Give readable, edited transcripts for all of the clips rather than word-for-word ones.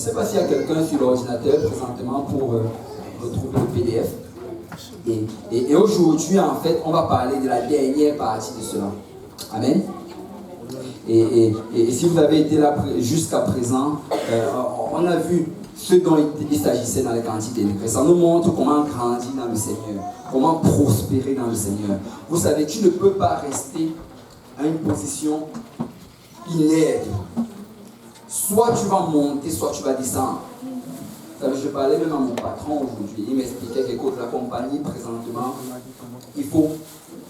ne sais pas s'il y a quelqu'un sur l'ordinateur présentement pour retrouver le PDF. Et aujourd'hui, en fait, on va parler de la dernière partie de cela. Amen. Et si vous avez été là jusqu'à présent, on a vu ce dont il s'agissait dans les cantiques délivrés. Ça nous montre comment grandir dans le Seigneur, comment prospérer dans le Seigneur. Vous savez, tu ne peux pas rester à une position inerte. Soit tu vas monter, soit tu vas descendre. Vous savez, je parlais même à mon patron aujourd'hui. Il m'expliquait qu'écoute, la compagnie présentement, il faut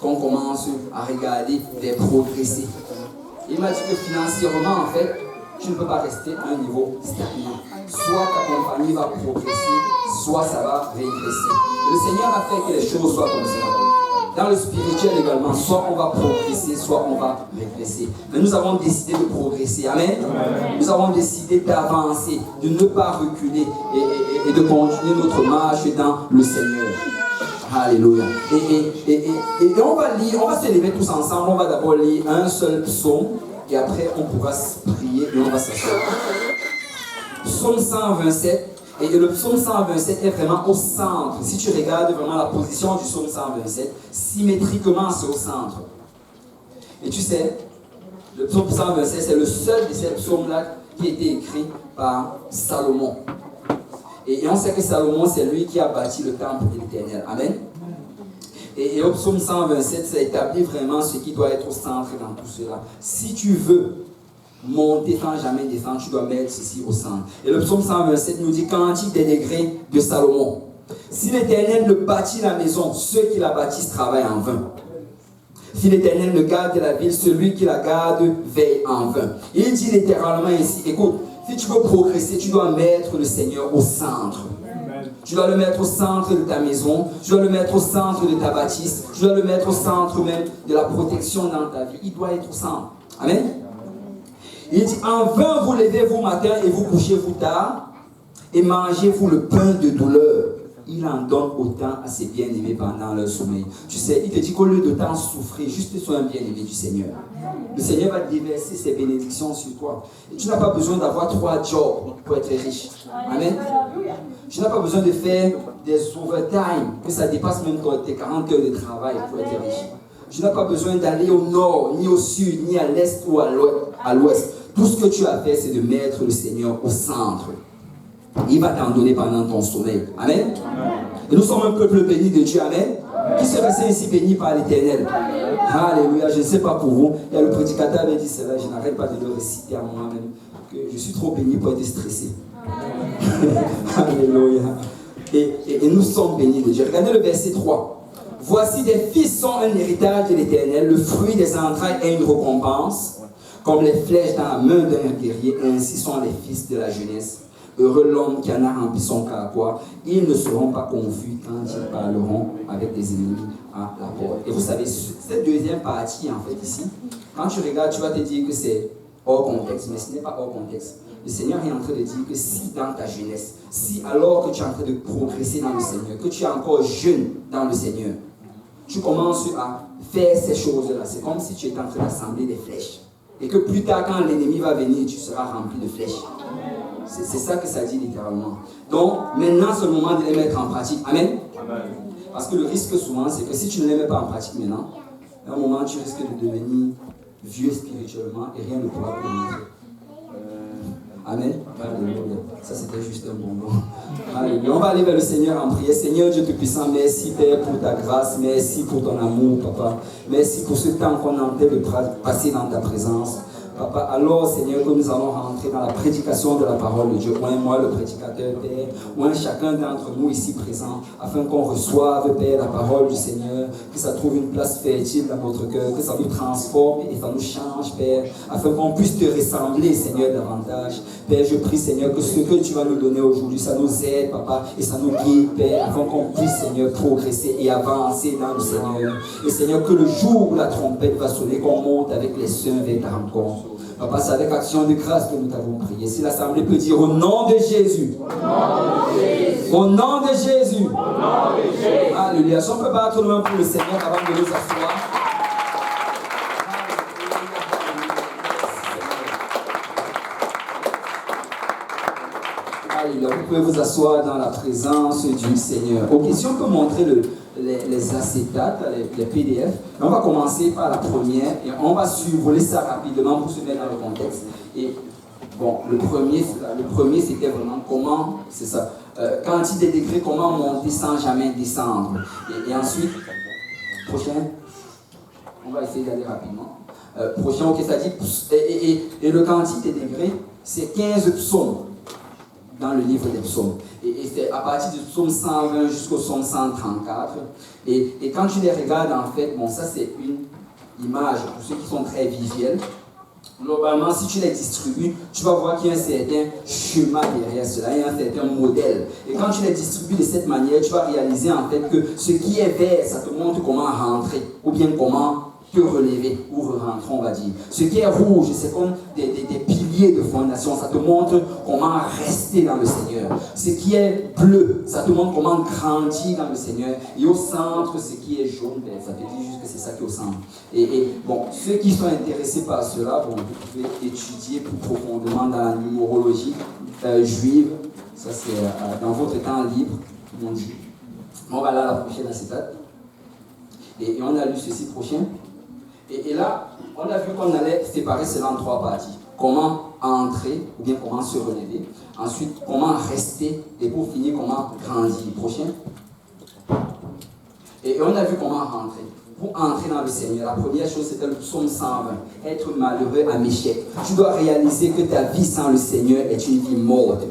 qu'on commence à regarder vers progresser. Il m'a dit que financièrement, en fait, tu ne peux pas rester à un niveau stagnant. Soit ta compagnie va progresser, soit ça va régresser. Le Seigneur a fait que les choses soient comme ça. Dans le spirituel également, soit on va progresser, soit on va régresser. Mais nous avons décidé de progresser. Amen. Nous avons décidé d'avancer, de ne pas reculer et de continuer notre marche dans le Seigneur. Alléluia. Et on va lire, on va se lever tous ensemble. On va d'abord lire un seul psaume et après on pourra prier et on va s'asseoir. Psaume 127. Et le psaume 127 est vraiment au centre. Si tu regardes vraiment la position du psaume 127, symétriquement c'est au centre. Et tu sais, le psaume 127 c'est le seul de ces psaumes-là qui a été écrit par Salomon. Et on sait que Salomon, c'est lui qui a bâti le temple de l'Éternel. Amen. Et au psaume 127, ça établit vraiment ce qui doit être au centre dans tout cela. Si tu veux monter sans jamais descendre, tu dois mettre ceci au centre. Et le psaume 127 nous dit cantique des degrés de Salomon. Si l'Éternel ne bâtit la maison, ceux qui la bâtissent travaillent en vain. Si l'Éternel ne garde la ville, celui qui la garde veille en vain. Il dit littéralement ici, écoute, si tu veux progresser, tu dois mettre le Seigneur au centre. Tu dois le mettre au centre de ta maison, tu dois le mettre au centre de ta bâtisse, tu dois le mettre au centre même de la protection dans ta vie. Il doit être au centre. Amen. Il dit, en vain vous levez-vous matin et vous couchez-vous tard, et mangez-vous le pain de douleur. Il en donne autant à ses bien-aimés pendant leur sommeil. Tu sais, il te dit qu'au lieu de tant souffrir, juste sois un bien-aimé du Seigneur. Le Seigneur va déverser ses bénédictions sur toi. Et tu n'as pas besoin d'avoir 3 jobs pour être riche. Amen. Tu n'as pas besoin de faire des overtime, que ça dépasse même tes 40 heures de travail pour être riche. Tu n'as pas besoin d'aller au nord, ni au sud, ni à l'est ou à l'ouest. Tout ce que tu as à faire, c'est de mettre le Seigneur au centre. Il va t'en donner pendant ton sommeil. Amen. Et nous sommes un peuple béni de Dieu. Amen. Qui se reste ici béni par l'Éternel. Alléluia. Je ne sais pas pour vous. Il y a le prédicateur avait dit cela. Je n'arrête pas de le réciter à moi-même. Que je suis trop béni pour être stressé. Alléluia. Et nous sommes bénis de Dieu. Regardez le verset 3. Voici des fils sont un héritage de l'Éternel. Le fruit des entrailles est une récompense. Comme les flèches dans la main d'un guerrier, ainsi sont les fils de la jeunesse. Heureux l'homme qui en a rempli son carquois. Ils ne seront pas confus quand ils parleront avec des ennemis à la porte. Et vous savez, cette deuxième partie, en fait, ici, quand tu regardes, tu vas te dire que c'est hors contexte, mais ce n'est pas hors contexte. Le Seigneur est en train de dire que si dans ta jeunesse, si alors que tu es en train de progresser dans le Seigneur, que tu es encore jeune dans le Seigneur, tu commences à faire ces choses-là. C'est comme si tu étais en train d'assembler des flèches. Et que plus tard, quand l'ennemi va venir, tu seras rempli de flèches. C'est ça que ça dit littéralement. Donc, maintenant, c'est le moment de les mettre en pratique. Amen. Amen. Parce que le risque souvent, c'est que si tu ne les mets pas en pratique maintenant, à un moment, tu risques de devenir vieux spirituellement et rien ne pourra te montrer. Amen. Alléluia. Ça, c'était juste un bon mot. Alléluia. On va aller vers le Seigneur en prière. Seigneur Dieu Tout-Puissant, merci Père pour ta grâce. Merci pour ton amour, Papa. Merci pour ce temps qu'on est en train de passer dans ta présence. Papa, alors Seigneur, que nous allons rentrer dans la prédication de la parole de Dieu. Moi, le prédicateur, Père, chacun d'entre nous ici présents, afin qu'on reçoive, Père, la parole du Seigneur, que ça trouve une place fertile dans notre cœur, que ça nous transforme et ça nous change, Père, afin qu'on puisse te ressembler, Seigneur, davantage. Père, je prie, Seigneur, que ce que tu vas nous donner aujourd'hui, ça nous aide, Papa, et ça nous guide, Père, afin qu'on puisse, Seigneur, progresser et avancer dans le Seigneur. Et Seigneur, que le jour où la trompette va sonner, qu'on monte avec les saints vers ta rencontre. Papa, c'est avec action de grâce que nous t'avons prié. Si l'Assemblée peut dire au nom de Jésus. Au nom de Jésus. Alléluia. Si on peut battre nos mains pour le Seigneur avant de nous asseoir. Alléluia. Vous pouvez vous asseoir dans la présence du Seigneur. Ok, si on peut montrer les acétates, les PDF. Et on va commencer par la première et on va survoler ça rapidement pour se mettre dans le contexte. Et bon, le premier c'était vraiment comment, c'est ça, quantité de degrés, comment monter sans jamais descendre. Et ensuite, prochain, on va essayer d'aller rapidement. Prochain, ok, ça dit, et le quantité de degrés, c'est 15 psaumes dans le livre des psaumes. Et c'est à partir du psaume 120 jusqu'au psaume 134. Et quand tu les regardes, en fait, bon, ça c'est une image pour ceux qui sont très visuels. Globalement, si tu les distribues, tu vas voir qu'il y a un certain chemin derrière cela, il y a un certain modèle. Et quand tu les distribues de cette manière, tu vas réaliser en fait que ce qui est vert, ça te montre comment rentrer, ou bien comment te relever, ou rentrer, on va dire. Ce qui est rouge, c'est comme des piliers de fondation, ça te montre comment rester dans le Seigneur. Ce qui est bleu, ça te montre comment grandir dans le Seigneur. Et au centre, ce qui est jaune, ça te dit juste que c'est ça qui est au centre. Et bon, ceux qui sont intéressés par cela, bon, vous pouvez étudier plus profondément dans la numérologie juive. Ça, c'est dans votre temps libre, comme on dit. On va là la prochaine acétate. Et on a lu ceci prochain. Et là, on a vu qu'on allait séparer cela en 3 parties. Comment entrer, ou bien comment se relever. Ensuite, comment rester. Et pour finir, comment grandir. Prochain. Et on a vu comment rentrer. Pour entrer dans le Seigneur, la première chose, c'était le psaume 120. Être malheureux à Méchec. Tu dois réaliser que ta vie sans le Seigneur est une vie morte.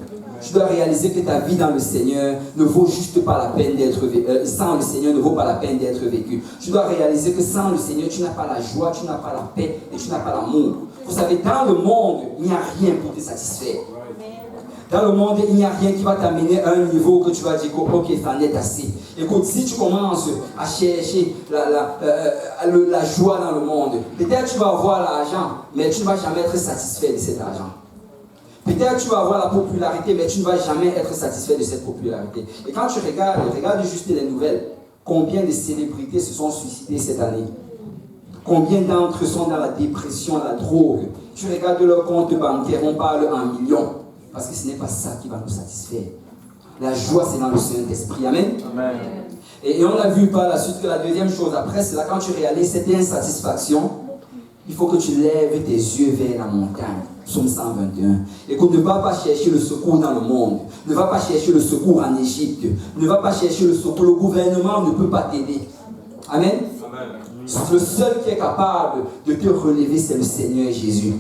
Tu dois réaliser que ta vie dans le Seigneur ne vaut juste pas la peine d'être sans le Seigneur ne vaut pas la peine d'être vécue. Tu dois réaliser que sans le Seigneur, tu n'as pas la joie, tu n'as pas la paix et tu n'as pas l'amour. Vous savez, dans le monde, il n'y a rien pour te satisfaire. Dans le monde, il n'y a rien qui va t'amener à un niveau que tu vas dire, ok, ça en est assez. Écoute, si tu commences à chercher la joie dans le monde, peut-être tu vas avoir l'argent, mais tu ne vas jamais être satisfait de cet argent. Peut-être tu vas avoir la popularité, mais tu ne vas jamais être satisfait de cette popularité. Et quand tu regarde juste les nouvelles, combien de célébrités se sont suicidées cette année? Combien d'entre eux sont dans la dépression, la drogue? Tu regardes leur compte bancaire, on parle en millions. Parce que ce n'est pas ça qui va nous satisfaire. La joie, c'est dans le Saint-Esprit. Amen. Amen. Et on a vu par la suite que la deuxième chose, après, c'est là quand tu réalises cette insatisfaction, il faut que tu lèves tes yeux vers la montagne. Psaume 121. Écoute, ne va pas chercher le secours dans le monde. Ne va pas chercher le secours en Égypte. Ne va pas chercher le secours. Le gouvernement ne peut pas t'aider. Amen. Amen. Le seul qui est capable de te relever, c'est le Seigneur Jésus.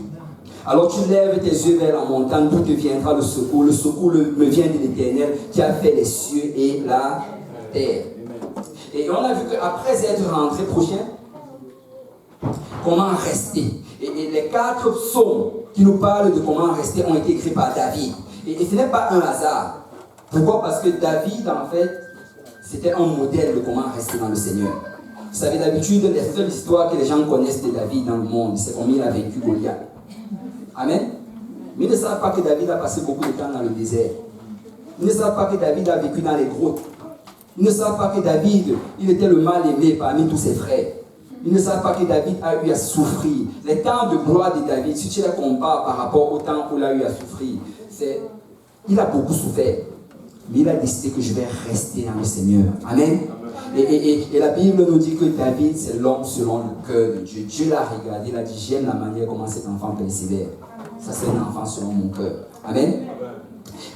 Alors tu lèves tes yeux vers la montagne, d'où te viendra le secours. Le secours me vient de l'Éternel qui a fait les cieux et la terre. Et on a vu qu'après être rentré, prochain, comment rester. Et les 4 psaumes qui nous parlent de comment rester ont été écrits par David. Et ce n'est pas un hasard. Pourquoi? Parce que David, en fait, c'était un modèle de comment rester dans le Seigneur. Vous savez, d'habitude, les seules histoires que les gens connaissent de David dans le monde, c'est comment il a vécu Goliath. Amen. Mais ils ne savent pas que David a passé beaucoup de temps dans le désert. Ils ne savent pas que David a vécu dans les grottes. Ils ne savent pas que David, il était le mal-aimé parmi tous ses frères. Ils ne savent pas que David a eu à souffrir. Les temps de gloire de David, si tu les compares par rapport au temps où il a eu à souffrir, il a beaucoup souffert. Mais il a décidé que je vais rester dans le Seigneur. Amen. Et la Bible nous dit que David, c'est l'homme selon le cœur de Dieu. Dieu l'a regardé, il a dit, j'aime la manière comment cet enfant persévère. Ça, c'est un enfant selon mon cœur. Amen.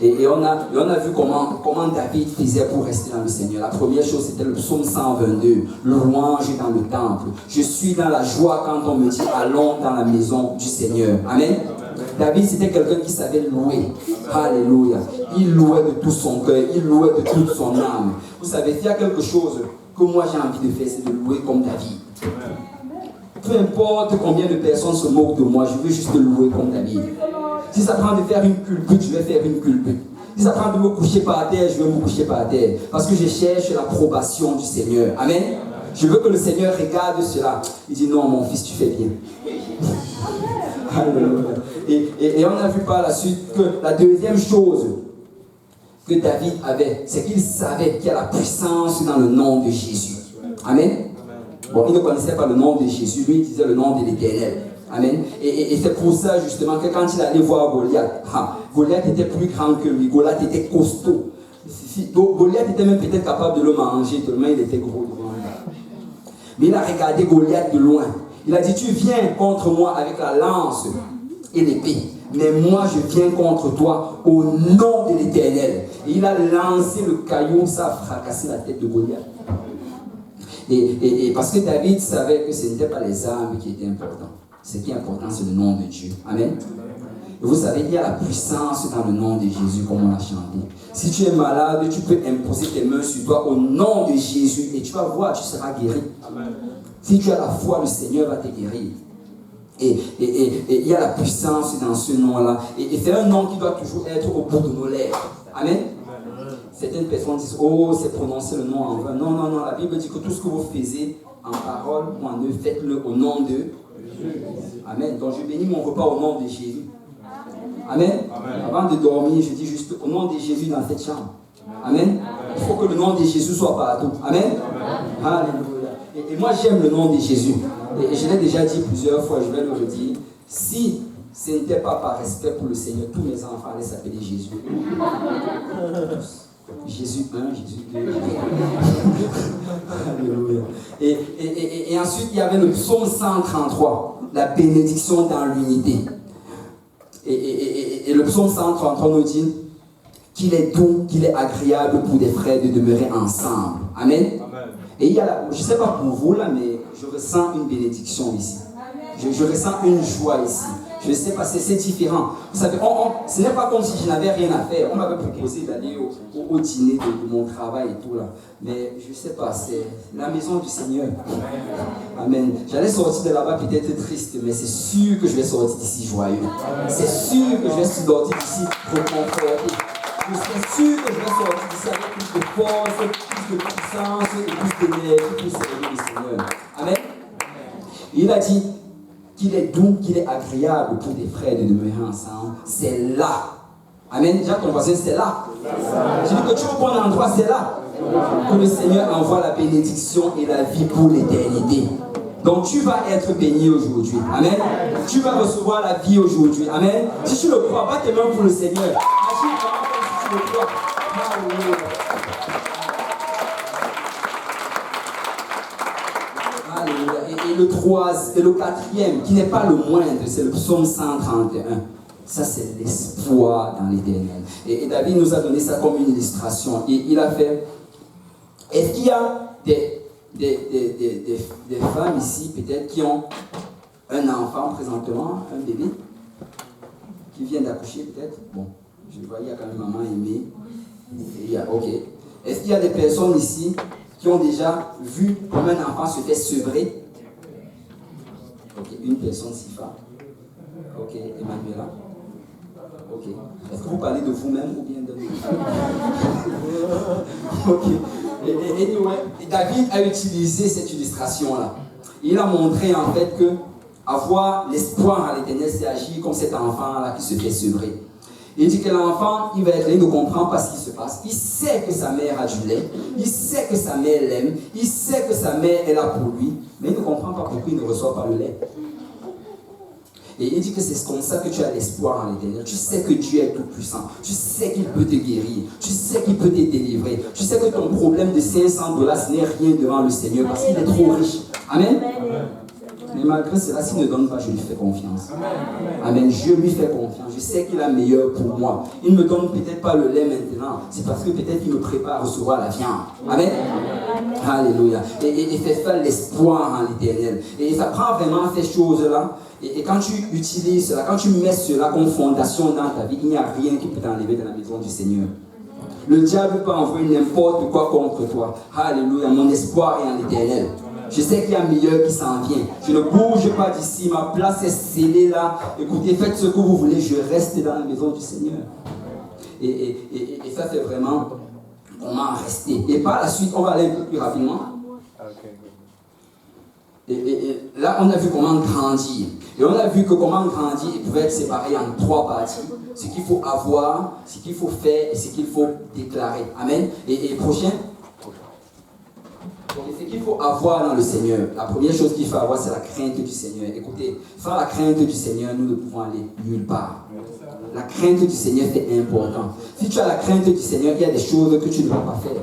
Et on a vu comment David faisait pour rester dans le Seigneur. La première chose, c'était le psaume 122, le louange dans le temple. Je suis dans la joie quand on me dit, allons dans la maison du Seigneur. Amen. David, c'était quelqu'un qui savait louer. Alléluia. Il louait de tout son cœur, il louait de toute son âme. Vous savez, s'il y a quelque chose que moi j'ai envie de faire, c'est de louer comme David. Peu importe combien de personnes se moquent de moi, je veux juste louer comme David. Si ça prend de faire une culbute, je vais faire une culbute. Si ça prend de me coucher par terre, je vais me coucher par terre. Parce que je cherche l'approbation du Seigneur. Amen. Je veux que le Seigneur regarde cela. Il dit, non, mon fils, tu fais bien. Et on a vu par la suite que la deuxième chose que David avait, c'est qu'il savait qu'il y a la puissance dans le nom de Jésus. Amen. Bon, il ne connaissait pas le nom de Jésus, lui il disait le nom de l'Éternel. Amen. Et c'est pour ça justement que quand il allait voir Goliath, Goliath était plus grand que lui, Goliath était costaud. Goliath était même peut-être capable de le manger, tellement il était gros devant lui. Mais il a regardé Goliath de loin. Il a dit, tu viens contre moi avec la lance et l'épée. Mais moi, je viens contre toi au nom de l'Éternel. Et il a lancé le caillou, ça a fracassé la tête de Goliath. Et parce que David savait que ce n'était pas les armes qui étaient importantes. Ce qui est important, c'est le nom de Dieu. Amen. Et vous savez, il y a la puissance dans le nom de Jésus, comme on a chanté. Si tu es malade, tu peux imposer tes mains sur toi au nom de Jésus et tu vas voir, tu seras guéri. Amen. Si tu as la foi, le Seigneur va te guérir. Et il y a la puissance dans ce nom-là. Et c'est un nom qui doit toujours être au bout de nos lèvres. Amen. Certaines personnes disent, oh, c'est prononcer le nom en vain. Non, non, non, la Bible dit que tout ce que vous faisiez en parole ou en œuvre, faites-le au nom de Jésus. Amen. Donc je bénis mon repas au nom de Jésus. Amen. Amen. Avant de dormir, je dis juste au nom de Jésus dans cette chambre. Amen. Il faut que le nom de Jésus soit partout. Amen. Alléluia. Et moi j'aime le nom de Jésus. Et je l'ai déjà dit plusieurs fois, je vais le redire. Si ce n'était pas par respect pour le Seigneur, tous mes enfants allaient s'appeler Jésus. Jésus 1, Jésus 2. Alléluia. Et ensuite, il y avait le psaume 133, la bénédiction dans l'unité. Et le psaume 133 nous dit qu'il est doux, qu'il est agréable pour des frères de demeurer ensemble. Amen. Amen. Et il y a je ne sais pas pour vous là, mais je ressens une bénédiction ici. Je ressens une joie ici. Je ne sais pas, c'est différent. Vous savez, ce n'est pas comme si je n'avais rien à faire. On m'avait proposé d'aller au dîner de mon travail et tout là. Mais je ne sais pas, c'est la maison du Seigneur. Amen. J'allais sortir de là-bas peut-être triste, mais c'est sûr que je vais sortir d'ici joyeux. C'est sûr que je vais sortir d'ici reconforté. Je suis sûr que je vais sortir d'ici avec plus de force, plus de puissance et plus d'énergie pour servir le Seigneur. Amen. Il a dit qu'il est doux, qu'il est agréable pour des frères de demeurer ensemble. C'est là. Amen. Déjà ton voisin, c'est là. Je dis que tu es au bon endroit, c'est là que le Seigneur envoie la bénédiction et la vie pour l'éternité. Donc tu vas être béni aujourd'hui. Amen. Tu vas recevoir la vie aujourd'hui. Amen. Si tu le crois, pas tes mains pour le Seigneur. Agis vraiment comme si tu le crois. Alléluia. Et le quatrième, qui n'est pas le moindre, c'est le psaume 131. Ça, c'est l'espoir dans l'éternel. Et David nous a donné ça comme une illustration. Et il a fait, est-ce qu'il y a des femmes ici, peut-être, qui ont un enfant présentement, un bébé, qui vient d'accoucher, peut-être? Bon, je vois, il y a quand même maman aimée. Ok. Est-ce qu'il y a des personnes ici qui ont déjà vu comment un enfant se fait sevrer? Ok, une personne s'y va. Ok, Emmanuela. Ok. Est-ce que vous parlez de vous-même ou bien de nous? Ok. Et David a utilisé cette illustration-là. Il a montré en fait que avoir l'espoir à l'éternel, c'est agir comme cet enfant-là qui se fait sevrer. Il dit que l'enfant, il va être là, il ne comprend pas ce qui se passe. Il sait que sa mère a du lait, il sait que sa mère l'aime, il sait que sa mère est là pour lui, mais il ne comprend pas pourquoi il ne reçoit pas le lait. Et il dit que c'est comme ça que tu as l'espoir en l'éternel. Tu sais que Dieu est tout puissant. Tu sais qu'il peut te guérir. Tu sais qu'il peut te délivrer. Tu sais que ton problème de $500, ce n'est rien devant le Seigneur parce qu'il est trop riche. Amen. Mais malgré cela, s'il ne donne pas, je lui fais confiance. Amen. Je lui fais confiance. Je sais qu'il a meilleur pour moi. Il ne me donne peut-être pas le lait maintenant. C'est parce que peut-être qu'il me prépare à recevoir la viande. Amen. Alléluia. Et c'est ça l'espoir en l'éternel. Et ça prend vraiment ces choses-là. Et quand tu utilises cela, quand tu mets cela comme fondation dans ta vie, il n'y a rien qui peut t'enlever de la maison du Seigneur. Le diable peut envoyer n'importe quoi contre toi. Alléluia. Mon espoir est en l'éternel. Je sais qu'il y a meilleur qui s'en vient. Je ne bouge pas d'ici. Ma place est scellée là. Écoutez, faites ce que vous voulez. Je reste dans la maison du Seigneur. Et ça, c'est vraiment comment rester. Et par la suite, on va aller un peu plus rapidement. Et là, on a vu comment grandir. Et on a vu que comment grandir, il pouvait être séparé en 3 parties. Ce qu'il faut avoir, ce qu'il faut faire et ce qu'il faut déclarer. Amen. Et prochain. Et ce qu'il faut avoir dans le Seigneur, la première chose qu'il faut avoir, c'est la crainte du Seigneur. Écoutez, sans la crainte du Seigneur, nous ne pouvons aller nulle part. La crainte du Seigneur, c'est important. Si tu as la crainte du Seigneur, il y a des choses que tu ne vas pas faire.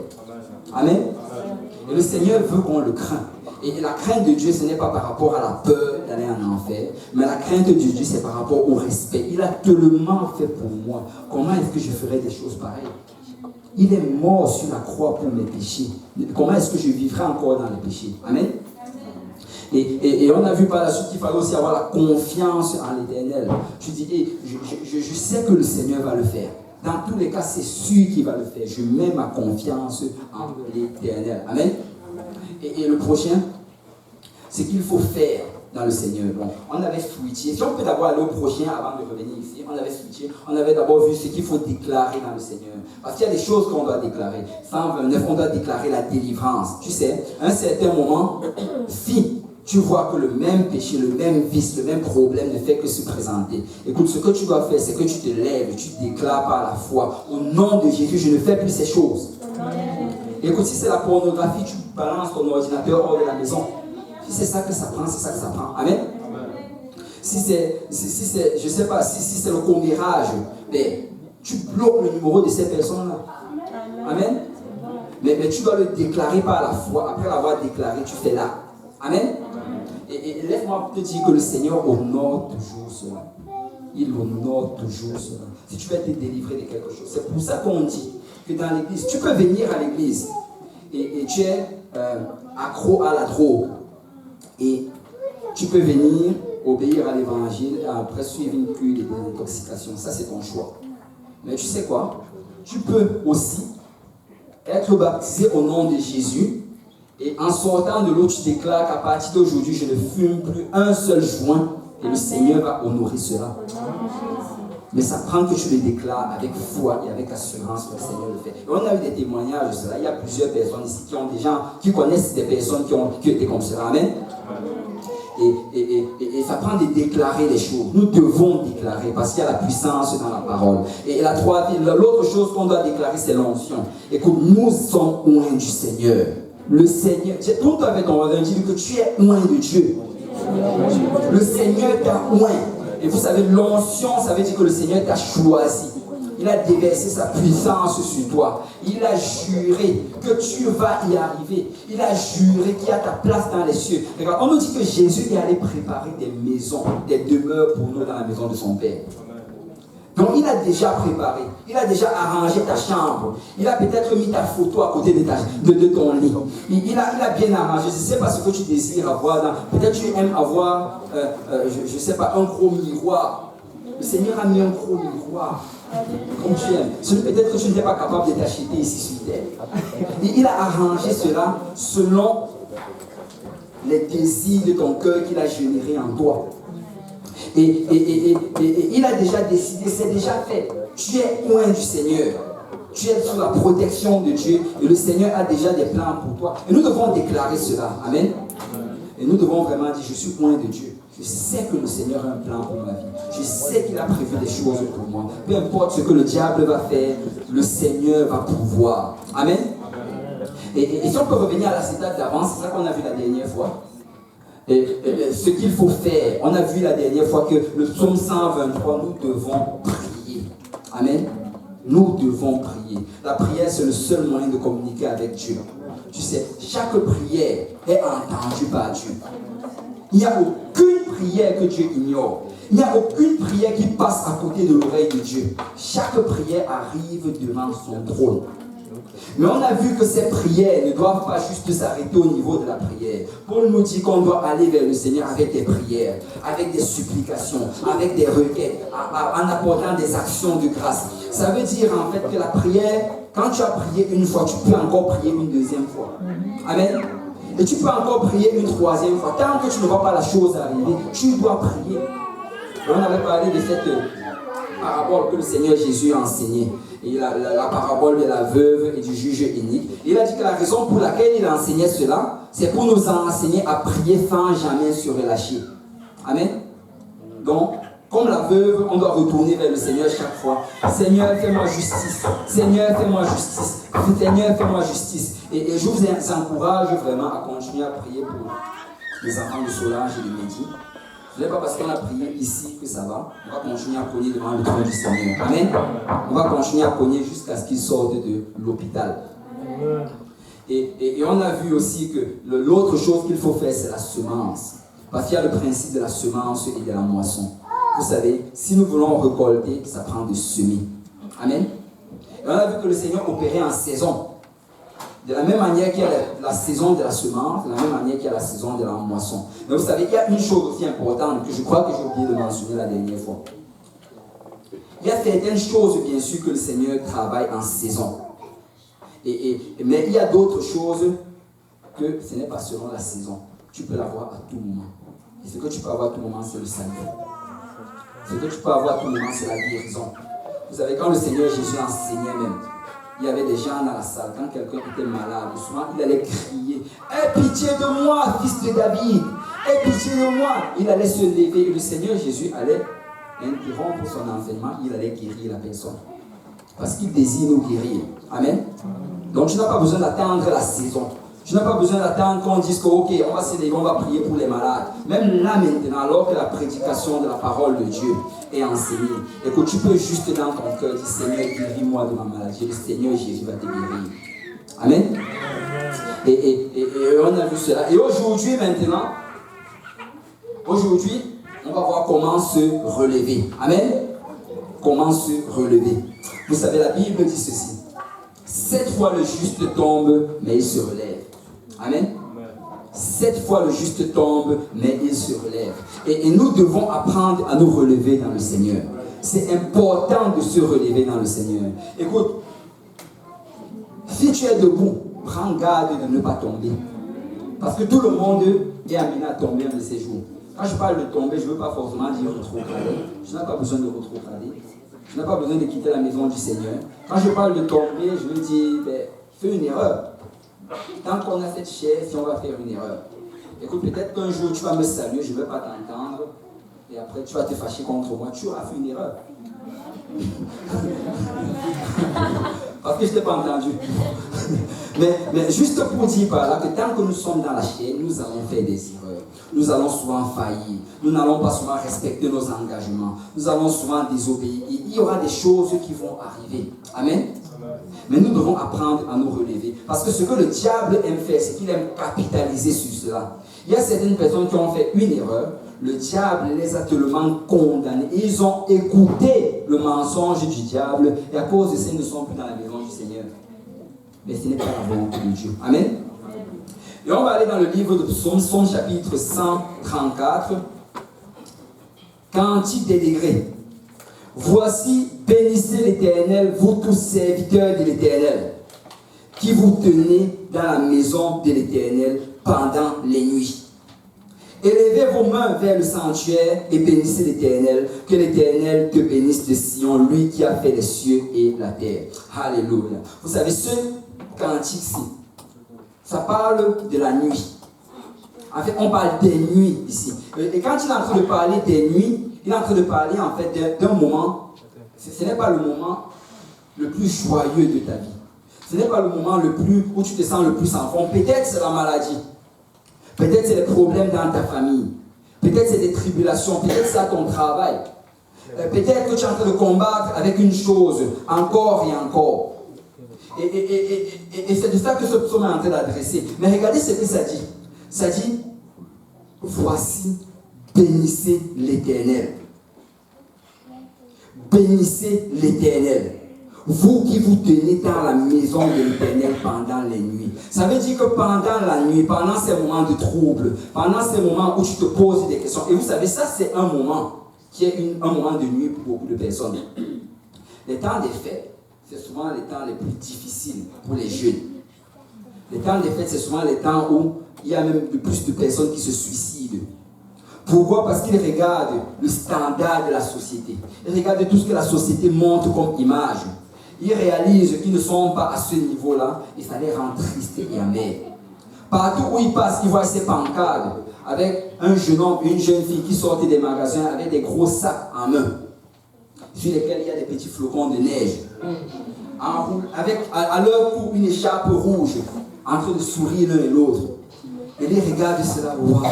Amen. Et le Seigneur veut qu'on le craint. Et la crainte de Dieu, ce n'est pas par rapport à la peur d'aller en enfer, mais la crainte de Dieu, c'est par rapport au respect. Il a tellement fait pour moi. Comment est-ce que je ferais des choses pareilles? Il est mort sur la croix pour mes péchés. Comment est-ce que je vivrai encore dans les péchés? Amen. Et on a vu par la suite qu'il fallait aussi avoir la confiance en l'Éternel. Je dis, je sais que le Seigneur va le faire. Dans tous les cas, c'est sûr qu'il va le faire. Je mets ma confiance en l'Éternel. Amen. Et le prochain, c'est qu'il faut faire dans le Seigneur. Bon, on avait switché. Si on peut d'abord aller au prochain avant de revenir ici, on avait switché. On avait d'abord vu ce qu'il faut déclarer dans le Seigneur. Parce qu'il y a des choses qu'on doit déclarer. 129, on doit déclarer la délivrance. Tu sais, à un certain moment, si tu vois que le même péché, le même vice, le même problème ne fait que se présenter, écoute, ce que tu dois faire, c'est que tu te lèves, tu déclares par la foi, au nom de Jésus, je ne fais plus ces choses. Écoute, si c'est la pornographie, tu balances ton ordinateur hors de la maison. Si c'est ça que ça prend, c'est ça que ça prend. Amen. Si c'est, je ne sais pas, si c'est le commérage, mais tu bloques le numéro de ces personnes-là. Amen. Mais tu dois le déclarer par la foi. Après l'avoir déclaré, tu fais là. Amen. Et laisse-moi te dire que le Seigneur honore toujours cela. Il honore toujours cela. Si tu veux te délivrer de quelque chose. C'est pour ça qu'on dit que dans l'église, tu peux venir à l'église et tu es accro à la drogue. Et tu peux venir obéir à l'évangile et après suivre une cure de désintoxication. Ça, c'est ton choix. Mais tu sais quoi? Tu peux aussi être baptisé au nom de Jésus et en sortant de l'eau, tu déclares qu'à partir d'aujourd'hui, je ne fume plus un seul joint et le Seigneur va honorer cela. Mais ça prend que tu le déclares avec foi et avec assurance que le Seigneur le fait. Et on a eu des témoignages de cela. Il y a plusieurs personnes ici qui ont des gens, qui connaissent des personnes qui étaient comme cela. Amen. Et ça prend de déclarer les choses. Nous devons déclarer parce qu'il y a la puissance dans la parole. Et l'autre chose qu'on doit déclarer, c'est l'onction. Écoute, nous sommes oints du Seigneur. Le Seigneur, tout avec ton voisin, dis que tu es oint de Dieu. Le Seigneur t'a oint. Et vous savez, l'onction, ça veut dire que le Seigneur t'a choisi. Il a déversé sa puissance sur toi. Il a juré que tu vas y arriver. Il a juré qu'il y a ta place dans les cieux. Regarde, on nous dit que Jésus est allé préparer des maisons, des demeures pour nous dans la maison de son Père. Donc il a déjà préparé. Il a déjà arrangé ta chambre. Il a peut-être mis ta photo à côté de ton lit. Il a bien arrangé. Je ne sais pas ce que tu désires avoir. Peut-être tu aimes avoir, je ne sais pas, un gros miroir. Le Seigneur a mis un gros miroir. Comme tu aimes. Peut-être que tu n'es pas capable de t'acheter ici sur terre. Il a arrangé cela selon les désirs de ton cœur qu'il a générés en toi. Et il a déjà décidé, c'est déjà fait. Tu es loin du Seigneur. Tu es sous la protection de Dieu. Et le Seigneur a déjà des plans pour toi. Et nous devons déclarer cela. Amen. Et nous devons vraiment dire, je suis loin de Dieu. Je sais que le Seigneur a un plan pour ma vie. Je sais qu'il a prévu des choses pour moi. Peu importe ce que le diable va faire, le Seigneur va pouvoir. Amen. Et si on peut revenir à la citation d'avant, c'est ça qu'on a vu la dernière fois. Ce qu'il faut faire, on a vu la dernière fois que le psaume 123, nous devons prier. Amen. Nous devons prier. La prière, c'est le seul moyen de communiquer avec Dieu. Tu sais, chaque prière est entendue par Dieu. Il n'y a aucune prière que Dieu ignore. Il n'y a aucune prière qui passe à côté de l'oreille de Dieu. Chaque prière arrive devant son trône. Mais on a vu que ces prières ne doivent pas juste s'arrêter au niveau de la prière. Paul nous dit qu'on doit aller vers le Seigneur avec des prières, avec des supplications, avec des requêtes, en apportant des actions de grâce. Ça veut dire en fait que la prière, quand tu as prié une fois, tu peux encore prier une deuxième fois. Amen. Et tu peux encore prier une troisième fois. Tant que tu ne vois pas la chose arriver, tu dois prier. Et on avait parlé de cette parabole que le Seigneur Jésus a enseignée. Et la parabole de la veuve et du juge inique. Il a dit que la raison pour laquelle il enseignait cela, c'est pour nous enseigner à prier sans jamais se relâcher. Amen. Donc, comme la veuve, on doit retourner vers le Seigneur chaque fois. Seigneur, fais-moi justice. Seigneur, fais-moi justice. Seigneur, fais-moi justice. Et je vous encourage vraiment à continuer à prier pour les enfants de Solange et de Mehdi. Ce n'est pas parce qu'on a prié ici que ça va. On va continuer à cogner devant le trône du Seigneur. Amen. On va continuer à cogner jusqu'à ce qu'ils sortent de l'hôpital. Et on a vu aussi que l'autre chose qu'il faut faire, c'est la semence. Parce qu'il y a le principe de la semence et de la moisson. Vous savez, si nous voulons récolter, ça prend de semer. Amen. Et on a vu que le Seigneur opérait en saison. De la même manière qu'il y a la saison de la semence, de la même manière qu'il y a la saison de la moisson. Mais vous savez, il y a une chose aussi importante que je crois que j'ai oublié de mentionner la dernière fois. Il y a certaines choses, bien sûr, que le Seigneur travaille en saison. Mais il y a d'autres choses que ce n'est pas selon la saison. Tu peux l'avoir à tout moment. Et ce que tu peux avoir à tout moment, c'est le salut. Ce que tu peux avoir à tout moment, c'est la guérison. Vous savez, quand le Seigneur Jésus enseignait même, il y avait des gens dans la salle. Quand quelqu'un était malade, souvent il allait crier « Aie pitié de moi, fils de David! Aie pitié de moi !» Il allait se lever et le Seigneur Jésus allait interrompre son enseignement. Il allait guérir la personne. Parce qu'il désire nous guérir. Amen. Donc tu n'as pas besoin d'attendre la saison. Tu n'as pas besoin d'attendre qu'on dise que ok, on va se lever, on va prier pour les malades. Même là maintenant, alors que la prédication de la parole de Dieu est enseignée, et que tu peux juste dans ton cœur dire Seigneur, guéris-moi de ma maladie. Le Seigneur Jésus va te guérir. Amen. Et on a vu cela. Et aujourd'hui maintenant, on va voir comment se relever. Amen. Comment se relever. Vous savez, la Bible dit ceci. 7 fois le juste tombe, mais il se relève. Amen. 7 fois le juste tombe, mais il se relève. Et nous devons apprendre à nous relever dans le Seigneur. C'est important de se relever dans le Seigneur. Écoute, si tu es debout, prends garde de ne pas tomber. Parce que tout le monde est amené à tomber un de ces jours. Quand je parle de tomber, je ne veux pas forcément dire rétrograder. Je n'ai pas besoin de rétrograder. Je n'ai pas besoin de quitter la maison du Seigneur. Quand je parle de tomber, je veux dire, fais une erreur. Tant qu'on a cette chair, si on va faire une erreur. Écoute, peut-être qu'un jour tu vas me saluer, je ne vais pas t'entendre. Et après tu vas te fâcher contre moi. Tu auras fait une erreur. Parce que je ne t'ai pas entendu. mais juste pour dire par là que tant que nous sommes dans la chair, nous allons faire des erreurs. Nous allons souvent faillir. Nous n'allons pas souvent respecter nos engagements. Nous allons souvent désobéir. Il y aura des choses qui vont arriver. Amen. Mais nous devons apprendre à nous relever. Parce que ce que le diable aime faire, c'est qu'il aime capitaliser sur cela. Il y a certaines personnes qui ont fait une erreur. Le diable les a tellement condamnés. Ils ont écouté le mensonge du diable. Et à cause de ça, ils ne sont plus dans la maison du Seigneur. Mais ce n'est pas la volonté de Dieu. Amen. Et on va aller dans le livre de Psaume chapitre 134. Cantique des degrés. Voici, bénissez l'Éternel, vous tous serviteurs de l'Éternel, qui vous tenez dans la maison de l'Éternel pendant les nuits. Élevez vos mains vers le sanctuaire et bénissez l'Éternel. Que l'Éternel te bénisse de Sion, lui qui a fait les cieux et la terre. Alléluia. Vous savez, ce cantique-ci, ça parle de la nuit. En fait, on parle des nuits ici. Et quand il est en train de parler des nuits, il est en train de parler en fait d'un moment, ce n'est pas le moment le plus joyeux de ta vie. Ce n'est pas le moment le plus où tu te sens le plus en forme. Peut-être c'est la maladie. Peut-être c'est les problèmes dans ta famille. Peut-être c'est des tribulations. Peut-être c'est à ton travail. Peut-être que tu es en train de combattre avec une chose encore et encore. Et c'est de ça que ce psaume est en train d'adresser. Mais regardez ce que ça dit. Ça dit, voici, bénissez l'Éternel. Bénissez l'Éternel. Vous qui vous tenez dans la maison de l'Éternel pendant les nuits. Ça veut dire que pendant la nuit, pendant ces moments de trouble, pendant ces moments où tu te poses des questions, et vous savez, ça c'est un moment qui est un moment de nuit pour beaucoup de personnes. Les temps des fêtes, c'est souvent les temps les plus difficiles pour les jeunes. Les temps des fêtes, c'est souvent les temps où il y a même plus de personnes qui se suicident. Pourquoi? Parce qu'ils regardent le standard de la société. Ils regardent tout ce que la société montre comme image. Ils réalisent qu'ils ne sont pas à ce niveau-là et ça les rend tristes et amers. Partout où ils passent, ils voient ces pancartes avec un jeune homme, une jeune fille qui sortent des magasins avec des gros sacs en main, sur lesquels il y a des petits flocons de neige. à leur cou une écharpe rouge, en train de sourire l'un et l'autre. Et les regardent cela, waouh!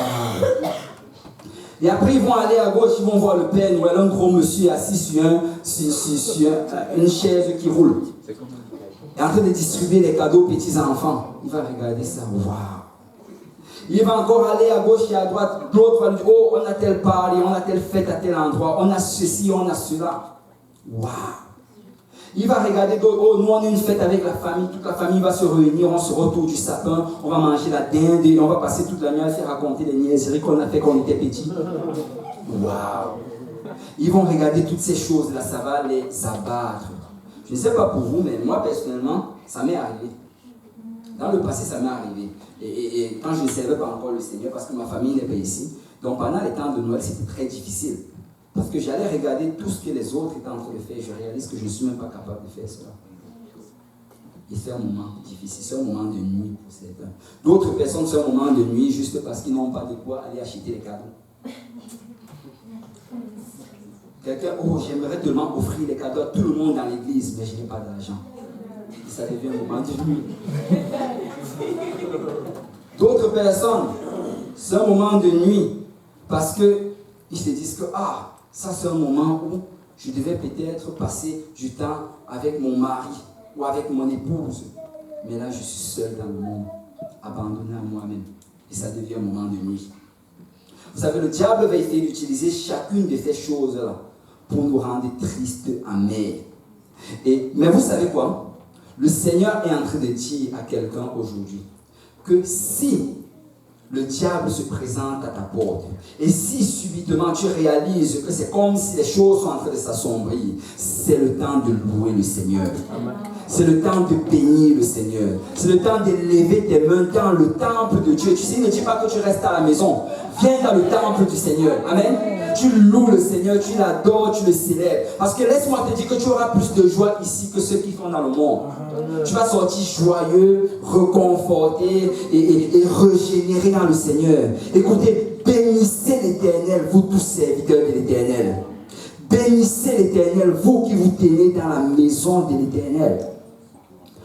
Et après, ils vont aller à gauche, ils vont voir le Père Noël, un gros monsieur assis sur une chaise qui roule. Et en train de distribuer les cadeaux aux petits-enfants. Il va regarder ça, waouh! Il va encore aller à gauche et à droite. L'autre va lui dire, oh, on a telle party, on a telle fête à tel endroit, on a ceci, on a cela. Waouh! Il va regarder d'autres, oh, nous on a une fête avec la famille, toute la famille va se réunir, on se retrouve du sapin, on va manger la dinde et on va passer toute la nuit à se raconter des niaiseries qu'on a fait quand on était petit. Waouh! Ils vont regarder toutes ces choses-là, ça va les abattre. Je ne sais pas pour vous, mais moi personnellement, ça m'est arrivé. Dans le passé, ça m'est arrivé. Et quand je ne servais pas encore le Seigneur, parce que ma famille n'est pas ici, donc pendant les temps de Noël, c'était très difficile. Parce que j'allais regarder tout ce que les autres étaient en train de faire, et je réalise que je ne suis même pas capable de faire cela. Et c'est un moment difficile, c'est un moment de nuit pour certains. D'autres personnes, c'est un moment de nuit juste parce qu'ils n'ont pas de quoi aller acheter les cadeaux. Quelqu'un, oh, j'aimerais tellement offrir les cadeaux à tout le monde dans l'église, mais je n'ai pas d'argent. Et ça devient un moment de nuit. D'autres personnes, c'est un moment de nuit parce qu'ils se disent que, ah, ça c'est un moment où je devais peut-être passer du temps avec mon mari ou avec mon épouse. Mais là, je suis seul dans le monde, abandonné à moi-même. Et ça devient un moment de nuit. Vous savez, le diable va essayer d'utiliser chacune de ces choses-là pour nous rendre tristes, amers. Mais vous savez quoi? Le Seigneur est en train de dire à quelqu'un aujourd'hui que si le diable se présente à ta porte, et si subitement tu réalises que c'est comme si les choses sont en train de s'assombrir, c'est le temps de louer le Seigneur. C'est le temps de bénir le Seigneur. C'est le temps d'élever tes mains dans le temple de Dieu. Tu sais, ne dis pas que tu restes à la maison. Viens dans le temple du Seigneur. Amen. Tu loues le Seigneur, tu l'adores, tu le célèbres. Parce que laisse-moi te dire que tu auras plus de joie ici que ceux qui sont dans le monde. Tu vas sortir joyeux, reconforté et régénéré dans le Seigneur. Écoutez, bénissez l'Éternel, vous tous serviteurs de l'Éternel. Bénissez l'Éternel, vous qui vous tenez dans la maison de l'Éternel.